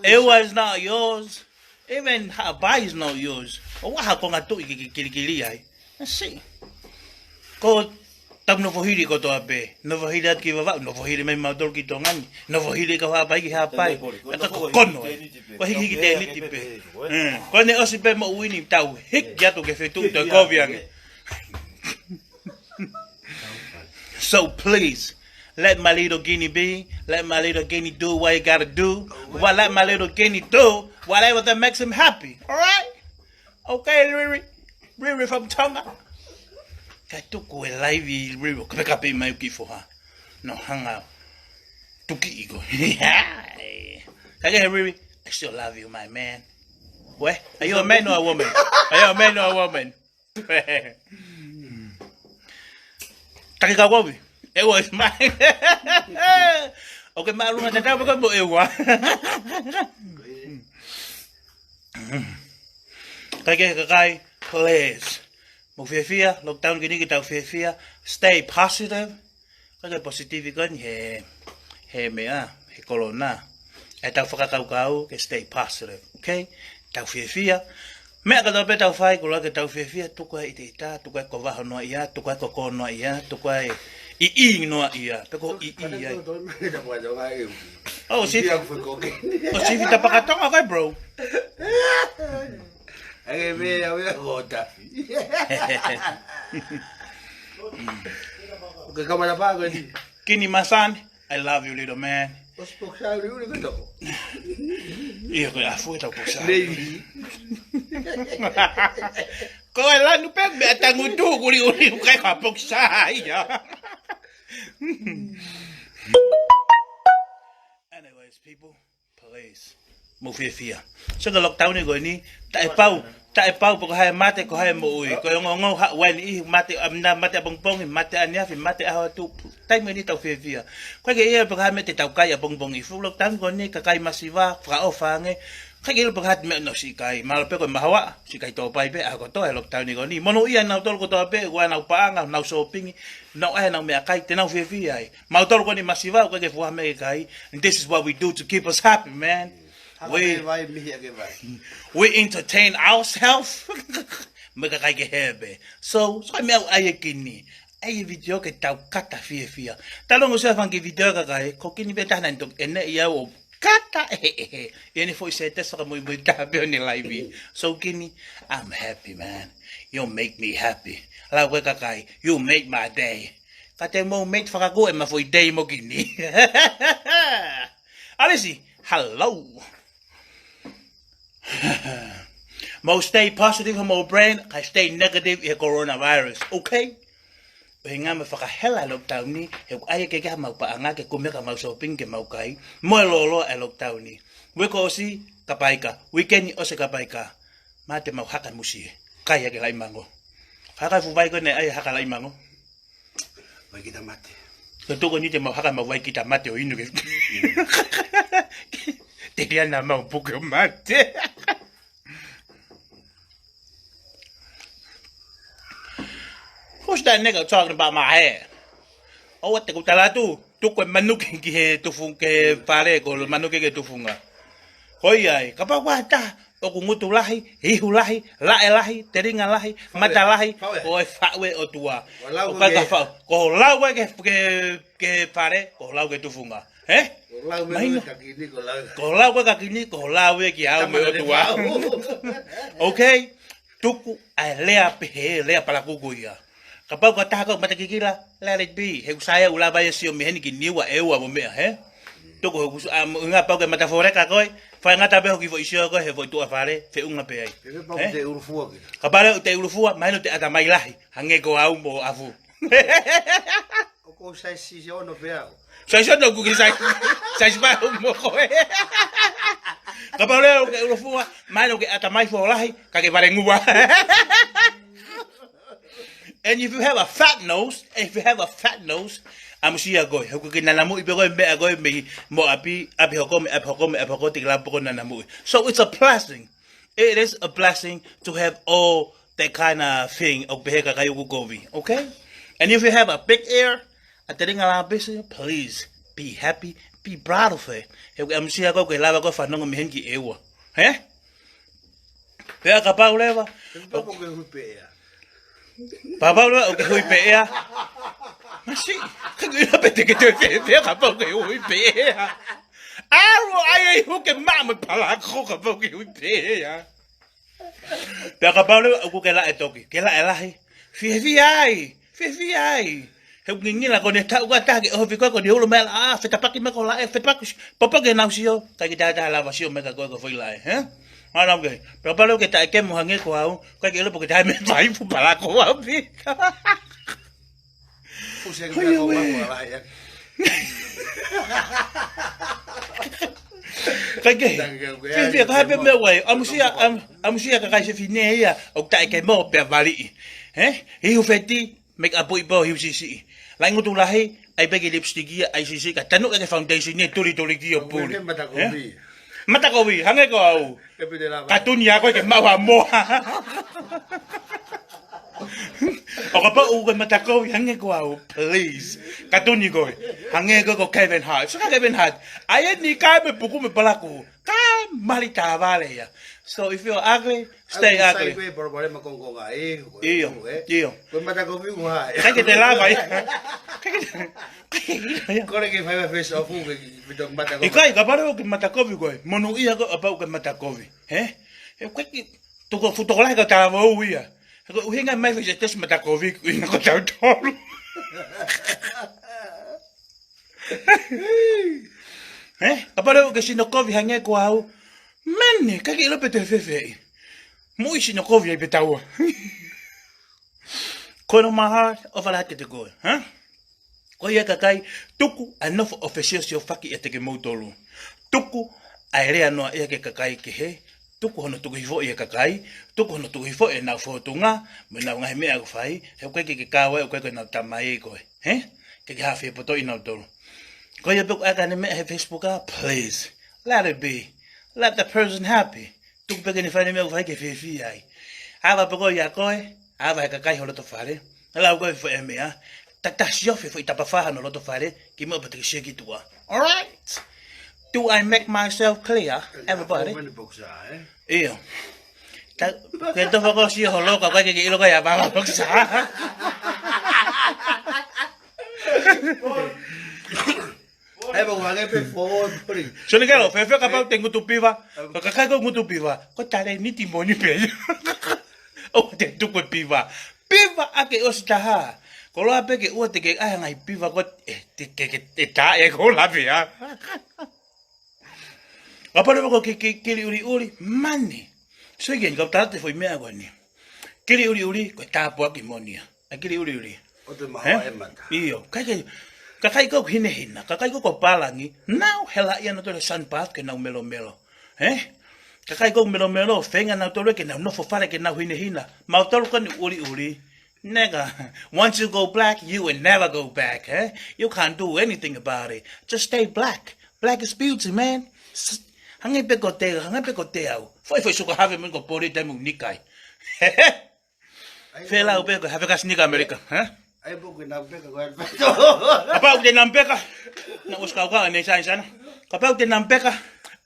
Ewa is not yours. Even Habai is not yours. Owaha konga tu ikikili ai. Let's see. Ko tam no vohiri ko to ape. No vohiri at ki Vavau, no vohiri mai maudol ki Tongani. No vohiri ka Habai ki Habai. Ka kono. Ko hiki ki te litipe. Ko ne osipe mo uini tau hik ya to ke fetu to koviang. So please, let my little Kini be. Let my little Kini do what he gotta do. Well, let my little Kini do whatever that makes him happy. Alright? Okay, Riri from Tonga. Tuku live Riri. Kapekape mai kifo ha. No hang out. Tuki ego. Kage Riri, I still love you, my man. What? Are you a man or a woman? Are you a man or a woman? Takikawawi. It was mine. Okay, marunga tata ko mo ewa. Kage please. Mo fia lockdown gini kita fia. Stay positive. Kage positive kan he mea, he corona. Eta fakakau ke stay positive. Okay? Tau fia. Mea ka dope tau fai ko ke tau fia tu ko ita tu ko va no ia tu ko ko no ia tu ko I no ia tu ko I ia. Oh si kita Fakatokanga kai bro. Ai me ya gota. Ke kamera pa ko di. Kini my son, I love you little man. Os poksa ri uri ko. Iya ko afu ta poksa. Ko la nu pe me atangutu uri kai ka poksa iya. Anyways, people, please mo fia. So ka lockdown ni go ni ta e pau po hai mate ko hai mo ui ko ngo ha wen I mate amna mate bongbong mate ania fi mate a tu tai me ni tau fia. Ko ke ia po ha mete tau kai a bongbong I fu lockdown go ni ka kai masiva faka'ofofa nge. Ka ke lo hat me no si kai mal pe ko mahawa si kai to pai pe a ko to e lockdown ni go ni mono ia na tol ko to pe wa na paanga na shopping no ai na me kai te na fia ai. Ma tol ko ni masiva ko ke fu ha me kai and this is what we do to keep us happy man. We entertain ourselves. Mega kai ke hebe. So me ai Kini. Ai video ke tau kata fia. Talong usa fang ke video ka kai ko Kini beta nan tok ene ia o kata Ini foi sete so mo tabe ni live. So Kini, I'm happy man. You make me happy. La we ka kai, you make my day. Kate mo make fakago e ma foi day mo Kini. Alisi, hello. Mo stay positive mo brain, I stay negative in coronavirus, okay? Nga me fakahela lockdown ni, he ai ke ka mau paanga ke kume ka mau shopping ke mau kai, mo lolo e lockdown ni. We ko si kapaika, weekend o se kapaika. Mate mau haka musi, kaya ke lai mango. Haka fu vai ko ne ai haka lai mango. Vai kita mate. Ketu ko ni te mau haka mau vai kita mate o inu ke. Dia na mau buku mate. Who's that nigga talking about my hair? Oh, what the kutalatu? Tuku manuki ke tufung ke pare ko manuki ke tufunga. Hoyai, kapag wata o kungutu lahi, hihu lahi, lae lahi, teringa lahi, mata lahi, o fawe o tua. O kagafau, ko lawe ke pare, ko lawe ke tufunga. MΑHINO. Ko lawe ka Kini, ko lawe ki au me o tua. Okay? Tuku ai lea pehe, lea palaku ia. Kapag katako matakikila, let it be. He usaya ula ba yesio meheni kiniwa ewa mo mea, Tuku nga pau ke matafore ka koi, fa nga tabe ho ki vo isio ko he vo tu afare, fe unga pe ai. Kapag te urufua, MAHINO te atamai lahi, hange ko au mo afu. Ko sai si HONO pe au. Sai no ku ki sai ba mo ko. Kapag le ke urufua, MAHINO ke atamai fo lahi, ka ke vale ngua. And if you have a fat nose, I'm sure you go. Who can nanamu ibe go mbe go me mo api hokome tikla poko nanamu. So it's a blessing. It is a blessing to have all that kind of thing of beheka kayo govi. Okay? And if you have a big ear, at the ring business, please be happy, be proud of it. I'm sure you go ke lava go fanong mehenki ewa. Pea kapau leva. Vavau o ke hui pea. Masi, ka gina pete ke te pea ka pau ke hui pea. Aro ai hu ke mama palako ka pau ke hui pea. Pea ka pau o ke la e toki, ke la e lahi. Fi ai. He ngingi la kone ta uga ta ke o fi ko ni holo mel feta paki me ko la e feta paki. Papa ke na usio, ka ki ta la vasio me ka ko foi la Mana ke? Berapa lo kita kemou hange ko au, ka ke lo porque ta me vai fu para ko au bi. Usai ke ko wa ya. Kage. Fi ka be me wai, amusia ka se fine ya, o ta kemou pe vali. Hi feti make up bo hi sisi. La ngutu lahi, ai be lipstick ya, ai sisi ka tanu ke foundation ni tuli ki o puli. Mata kowi, hange ko au. Katunya ko ke mawa mo. O ka pa u ke mata kowi hange ko au, please. Katuni ko. Hange ko Kevin Hart. So Kevin Hart, ai ni ka me puku me palaku. Ka malita vale ya. So if you're ugly, stay ugly. Iyo. Ko mata kowi ko ha. Ka ke te lava ya. Kore ke fai face off ke bitok mata kowi. Ikai ka pare o ke mata kowi ko. Monu ia ko apa o ke mata kowi. E ko ki to ko futola ka ta Vavau ia. Ko hinga mai face test mata kowi ko ina ko ta tolu. Ka pare o ke sino kowi hange ko au. Mene, ka ke lo pete fefe. Mo sino kowi ai betawa. Kono mahar of ala ke te go, Ko ia kakai tuku enough officials yo faki e te kemou tolu. Tuku ai rea noa e ke kakai ke he, tuku hono tuku hifo e kakai, tuku hono tuku hifo e nau whotunga, me nau ngai mea ku whai, he koe ke kawe o koe koe nau tamai e koe, he? Ke hawhi e poto i nau tolu. Koe e buku aka ne mea he Facebook please, let it be, let the person happy. Tuku peke ni whai ne mea ku whai ke whiwhi ai. Hawa peko i a koe, hawa he kakai ho loto whare, lau koe fo e mea, ta siofi fo i tapa whahano loto whare, ki mo pati ki sheki tua. Alright. Do I make myself clear, everybody? Iyo. Kaya to ko si holo ka kaya ilo kaya ba boksa. Ai ba wage pe fo pori. So ni kalo, fe ka pa tengo tu piva. Ka ka ko tu piva. Ko tare ni ti moni pe. O te tu ko piva. Piva ake ostaha. Ko lo ape ke o te ke ai ngai piva ko te ta e ko la via. Apa ko kiri uri mani. So again, ko tate foi mea ko ni. Kiri uri ko tapu aki monia. A kiri uri. O te maha e mata. Iyo, kakai ko hina, kakai ko palangi. Now hela ia no to sun bath ke nau melo. Kakai ko melo fenga na to ke nau no fofare ke nau hina. Mau tolu ko ni uri. Nigga, once you go black, you will never go back, You can't do anything about it. Just stay black. Black is beauty, man. Hangi pe ko te au. Foi suka have men ko pori te mu nikai. Fela u pe ko have ka snika America, Ai buku na pe ko ai. Apa u te nampeka? Na uska ka ne sana. Kapau te nampeka.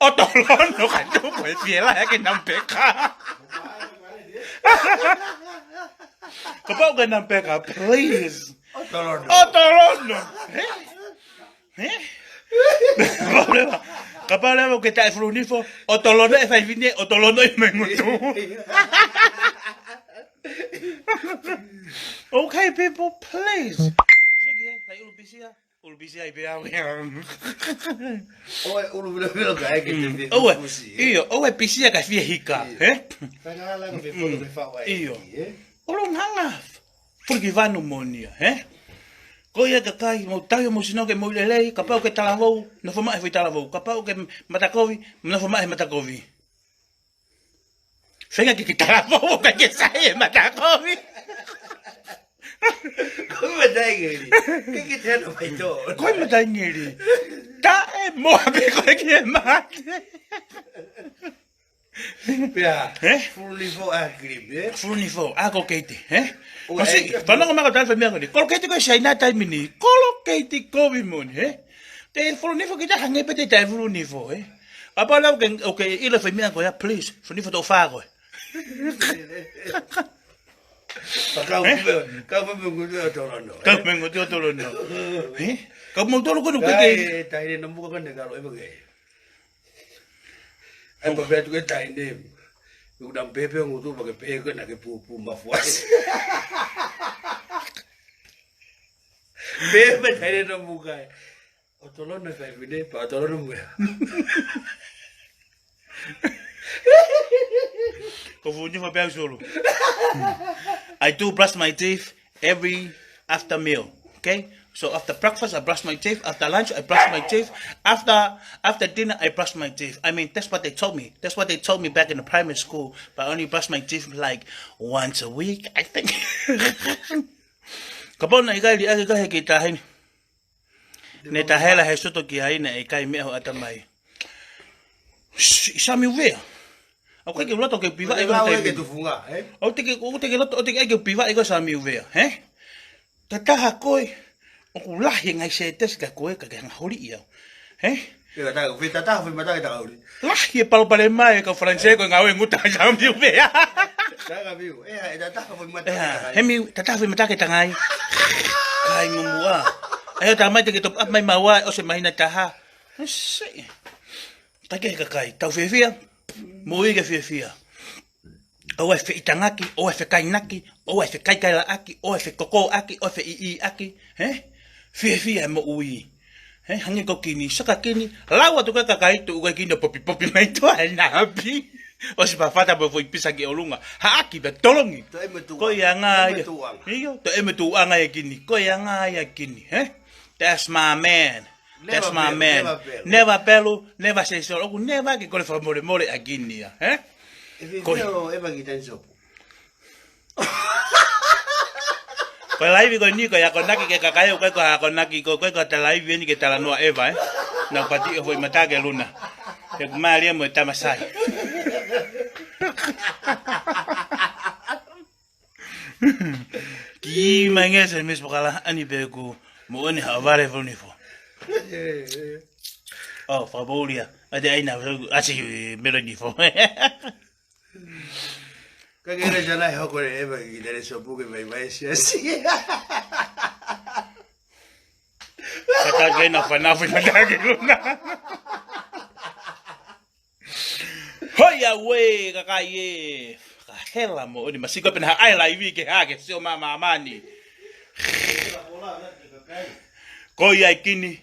Otolono ka tu po fiela ke nampeka. Kapau ka nampeka, please. Otolono. Kapau le ke ta frunifo, otolono e fai vine, otolono e mengutu. Okay, people, please. Sige, like ulbisia i bea. Oe ulu bilo ka ai ke te. Oe pisia ka fie hika, Fanga la ko pe fo pe fa wa. Olo nanga. Porque vanu monia, Koia ka kai mo tayo mo sino ke mo lelei, kapau ke talavou, no fo mai foi talavou, kapau ke matakovi, no fo mai matakovi. Fenga ke talavou ka ke sai matakovi. Como dai ngeri? Que te no vai to? Como dai ngeri? Ta e mo be ko ke mate. Pea. Fulifo agrib, Fulifo ako keiti, Kasi, tanong mga katal family ko ni. Koloketi ko siya na time ni. Koloketi ko bimon, Te fulunifo kita hangi pa te fulunifo, Apa lang okay, ila family ko ya please. Fulunifo to fa ko. Kau mengu tolono. Kau mau tolo ko no ke. Tai no mo ko ne karo e bage. Ai pa betu ke tai ne. Udah pepe ngutu pakai peke nak ke pupu mafuas. Pepe tadi nak muka. Otolon nak saya bine, pak otolon muka. Kau punya apa yang solo? I do brush my teeth every after meal, okay? So after breakfast, I brush my teeth. After lunch, I brush my teeth. After dinner, I brush my teeth. I mean, that's what they told me. That's what they told me back in the primary school. But I only brush my teeth like once a week, I think. Kapon na ikai liagi kahe kita hain. Ne tahela he soto ki haina ikai meho atamai. Isami uvea. Aku ke loto ke piva ego ke tu funga, O te loto o te ke piva ego sami uvea, Tataha koi. O lahi ngai se tes ka koe ka nga hori ia. Ia ta ko fita ta mata ta hori. Lahi palo pale mai ka francese ko ngawe nguta jam yu be. Ta viu. Ta ko mata. Hemi tata mata ke tangai. Kai mumua. Ayo ta mai te ke top up mai mawa o se mahina taha. Se. Ta ke ka kai tau fefia. Moi ke fefia. O e fe itangaki, o e fe kainaki, o e fe kaikaila aki, o e fe koko aki, o e fe ii aki, Fia mo ui. Hangi ko kini, saka kini, lawa tu ka kakaitu uga kini popi mai tu ai nabi. O si pafata bo foi pisa ki olunga. Ha aki be tolongi. Ko ia nga iyo, to e metu anga ya kini. Ko ia nga ya kini, That's my man. That's my man. Never pelu, never say so. Oku never ke kole fa more a Kini, eh? Ko eva ki tan sopo. Ko live ko ni ko ya ko naki ke kakayo ko ko naki ko ta live ni ke TALANOA'I eh. Na pati foi matage luna. Ke maria mo tamasai. Ki mangese mes bokala ani beku mo oni ha vale vonifo. Oh, Favolia. Ada aina asi melodifo. Kagere jana ho ko eva ki tan sopo ke vai si asi. Kata gena fanafu matage luna. Hoya we kakaye. Hela mo oni masiko pena ai live ke ha ke sio mama amani. Ko ya Kini.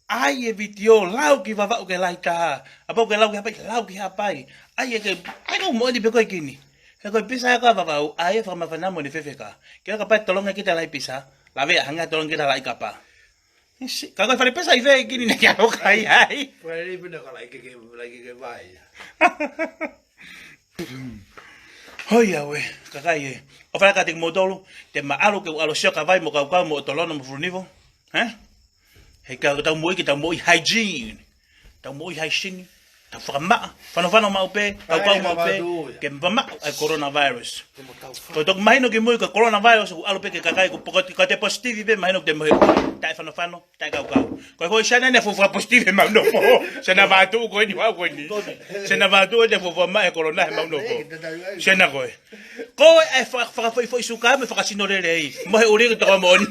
Ai e video lau ki Vavau ke laita. Apa ke lau ki hapai. Ai ke ai ko mo di pe ko Kini. He ko pisa ka Vavau ai fa mafana mo ni fefeka. Ke ka pa tolonga kita lai pisa. La ve hanga tolong kita lai kapa. Ka ko fa pisa i ve Kini ne ya ko kai ai. Pare pina ko lai ke vai. Hoia we, kakaye. O fala ka te modolo, te maalo ke alo sio ka vai mo ka mo tolono mo furnivo. He ka ta mo hygiene. Ta mo hygiene. Ta fama, fano ma upe, ka ma upe, ke mbama ai coronavirus. Ko tok MΑHINO ke mo ka coronavirus alo pe ke kakaye ko pokoti ka te positive be MΑHINO te mo. Ta fano ta ka. Ko shana ne fu positive ma no. Shana ba tu ko ni wa ko ni. Shana ba tu de fu ma e corona ma no. Shana ko. Ko ai fa isuka me fa sino le lei. Mo he uri to mo ni.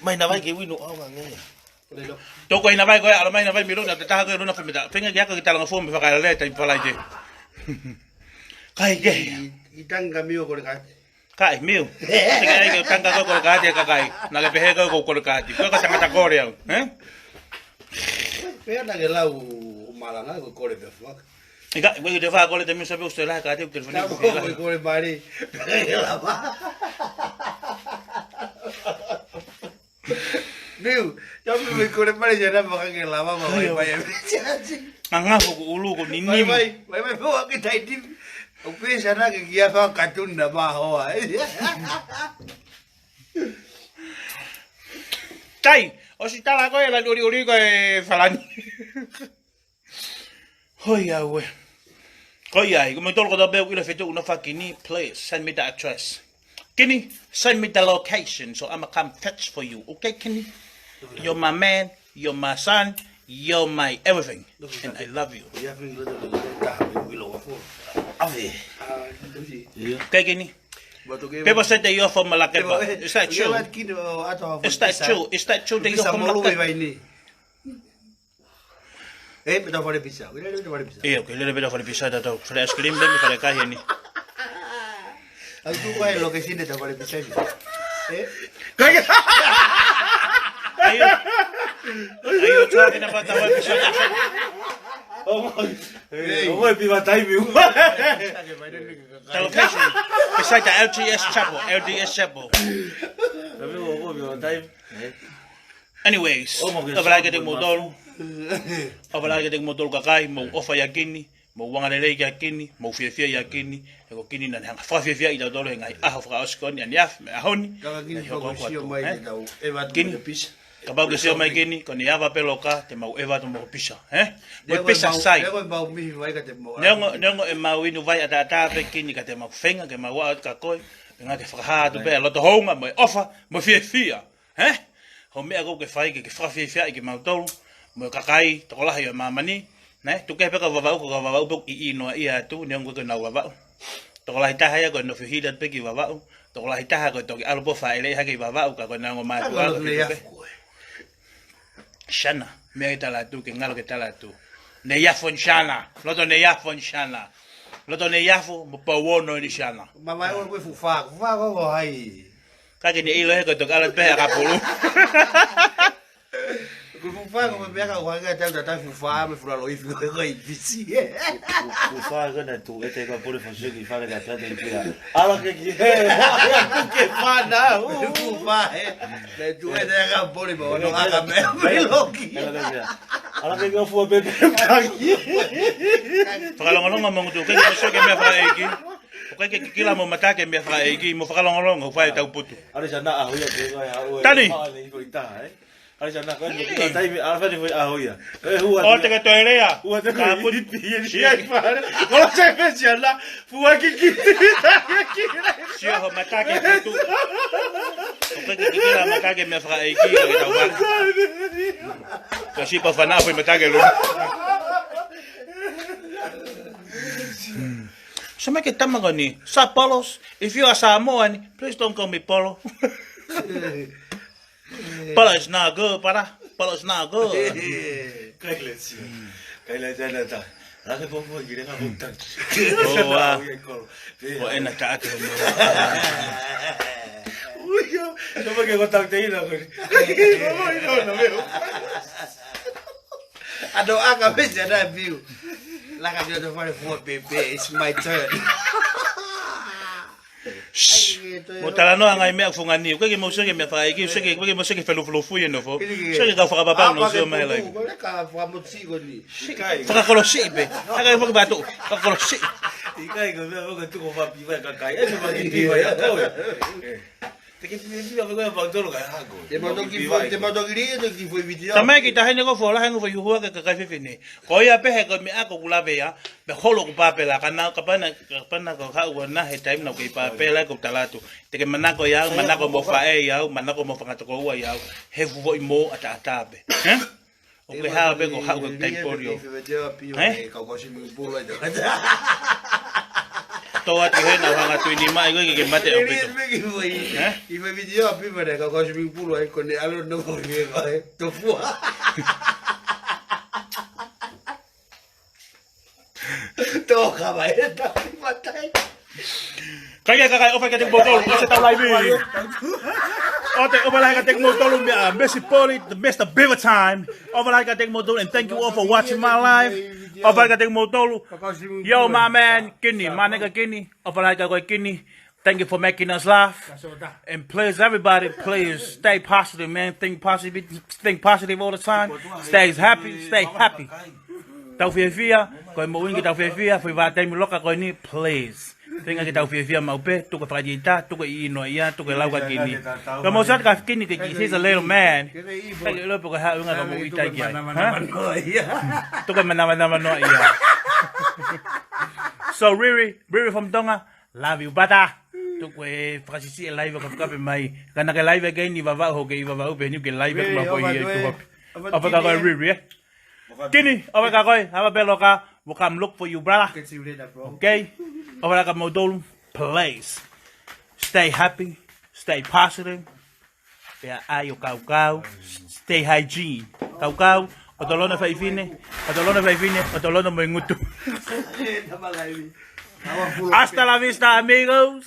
Mai na vai ke winu awa nge. Toko ina vai ko ala mai na vai miro na ta ko na femita. Fenga ya ka talanga fo me fakalele ta pala je. Kai ge. Itanga mio ko ka. Kai mio. Kai ke tanga ko ka te kai. Na le pehe ko ka ti. Ko ka tanga ta ko re, Pe na ke lau malanga ko ko le pe fa. Ika, we te fa ko le te mi sabe usted la ka te telefono. Ko le bari. Niu, yo me ko le bari ya na ma ke la ma vai vai. Anga ko ulu ko ni ni. Vai po ke tai di. O pe sa na ke ya fa ka tun na ba ho ai. Tai, o si tala ko la uri ko falani. Hoia we. Hoia, como todo ko be ila fetu no fa Kini, please send me the address. Kini, send me the location so I'ma come fetch for you. Okay, Kini? You're my man, you're my son, you're my everything. And I love you. Okay, Kini? People said that you're from Malakeba. Is that true? Is that true? Is that true that you're from Malakeba? Beto for the pizza. We don't do the pizza. Yeah, okay, a little bit of the pizza that for the ice cream, let me for the kahini. Al tu ko lo que siente for the pizza. Are you talking about the pizza? Oh, piva time. The location beside the LDS chapel. Anyways, overlay getting modol. Overlay getting modol kakai, mo ofa ya Kini, mo wangalele ya Kini, mo fiafia ya Kini, eko Kini na hanga fiafia ida dolo ngai aha fra oskoni and yaf me ahoni. Kini pisa. Kabau gesio mai Kini, koni ava peloka te mau eva to mo pisa, Mo pisa sai. Nengo e mau inu vai ata pe Kini ka te mau fenga ke mau wa ka koi, nga ke fra to be loto honga mo ofa, mo fiafia, Ho mea ko ke fai ke frafia ke mau tolu, mo kakai to la yo mamani, tu ke peka Vavau ko Vavau bok I no ia tu nengo ko na Vavau. To la ita haya ko no fihida pe ki Vavau, to la ita ko to ki albo fa ele ha ke Vavau ka ko na ngo ma tu. Shana, me tala tu ke ngalo ke tala tu. Ne ya fon shana, loto ne ya fon shana. Loto ne ya fo mo pa wono ni shana. Mama o ko fufa ko hai. Ka ke ni ilo he ko to kala pe ka pulu. Ko fufa como me haga Juan que está fufa me fura lo hizo que difícil. Fufa que na tu este que por fazer que fala que até tem que ala que que fana Fufa le tu es de haga por no haga me loki. Ala que eu for beber aqui. Fakalonga mo tu, kaya mo que me falekai. Kaya kila mo matake me falekai, mo fakalonga fai tau poto. Ala sana ahoya que vai Tani. Ala sana kan kita tai ala fani foi ahoya. O te que toerea. Ua te ko pi ai para. Kola se fesiala, fua que Sio ho matake poto. Kaya kila matake me falekai ka tau ba. Kasi pa fana foi matake lo. Sama que tamagani. Sa polos. If you are Samoan, please don't call me Polo. Polo is not good, para. Polo is not good. Kaila jana ta. Ala po po gire ka buntan. Oh, wow. O ena ta ato. Uy, yo no me contact ahí la güey. No veo. Ado aga pesa na view. Like I'm just for the baby, it's my turn. Mo TALANOA'I me afungani. Ko ke mo se ke me falekai, se ke mo se ke felo fu no fo. Se ke ka fakapalaku no se mai lai. Ko ka fa mo tsigo ni. Fakakolosi be. Aka mo ba to. Fakakolosi. Ikai ko veo que tu ko va piva ka kai. Eso va que piva ya to. Te que piva ko va pa tolo ka hago. Te mando que foi video. Tamai ki tahe ne ko fola hangu foi hua ka ka fefene. Ko ia pe he ko me ako kulabe ya. Be holo ko papela kana ka pana ko ha na he time na ko papela ko talatu. Te ke manako ya manako mo fae ya manako mo fakatokanga ya. He vo mo ata atabe. O ke ha be ko ha ko temporio. Ka ko si mi pulo ai. Toa te he na hanga tu ni mai ko ke mate o pito. I me video a pipa de ka ko si mi pulo ai con alo no ko ni ko to fu. Toca vai ta matai. Kaya ofa ka te botol ko sa tau live. Over like I take more dollar, Messi Poli, the best of beaver time. Over like I take more dollar, and thank you all for watching my live. Over like I take more dollar. Yo, my man, Kini, my nigga Kini. Over like I go Kini. Thank you for making us laugh. And please, everybody, please stay positive, man. Think positive all the time. Stay happy, stay happy. Tau fia, koi mo wingi tau fia, fui va temi loka koi ni, please. Tenga kita fia mau pe, tuku whakajita, tuku ino ia, tuku lauka Kini. Ka mo sat ka Kini ke he's a little man. Kai lo po ka ha unga ka mo ita kia. Tuku manama no ia. So Riri from Tonga, love you brother. Tuku e whakasisi e live ka kape mai. Kana ke live again ni Vavau ke Vavau pe ni ke live ka po ia tu. Apa ka ko Riri eh? Kini, apa ka ko? Apa peloka? We'll come look for you, brother. Okay? Over like a modul, please. Stay happy, stay positive. Yeah, ayo kau. Stay hygiene. Kau. Otolona faifine, otolona mengutu. Hasta la vista, amigos.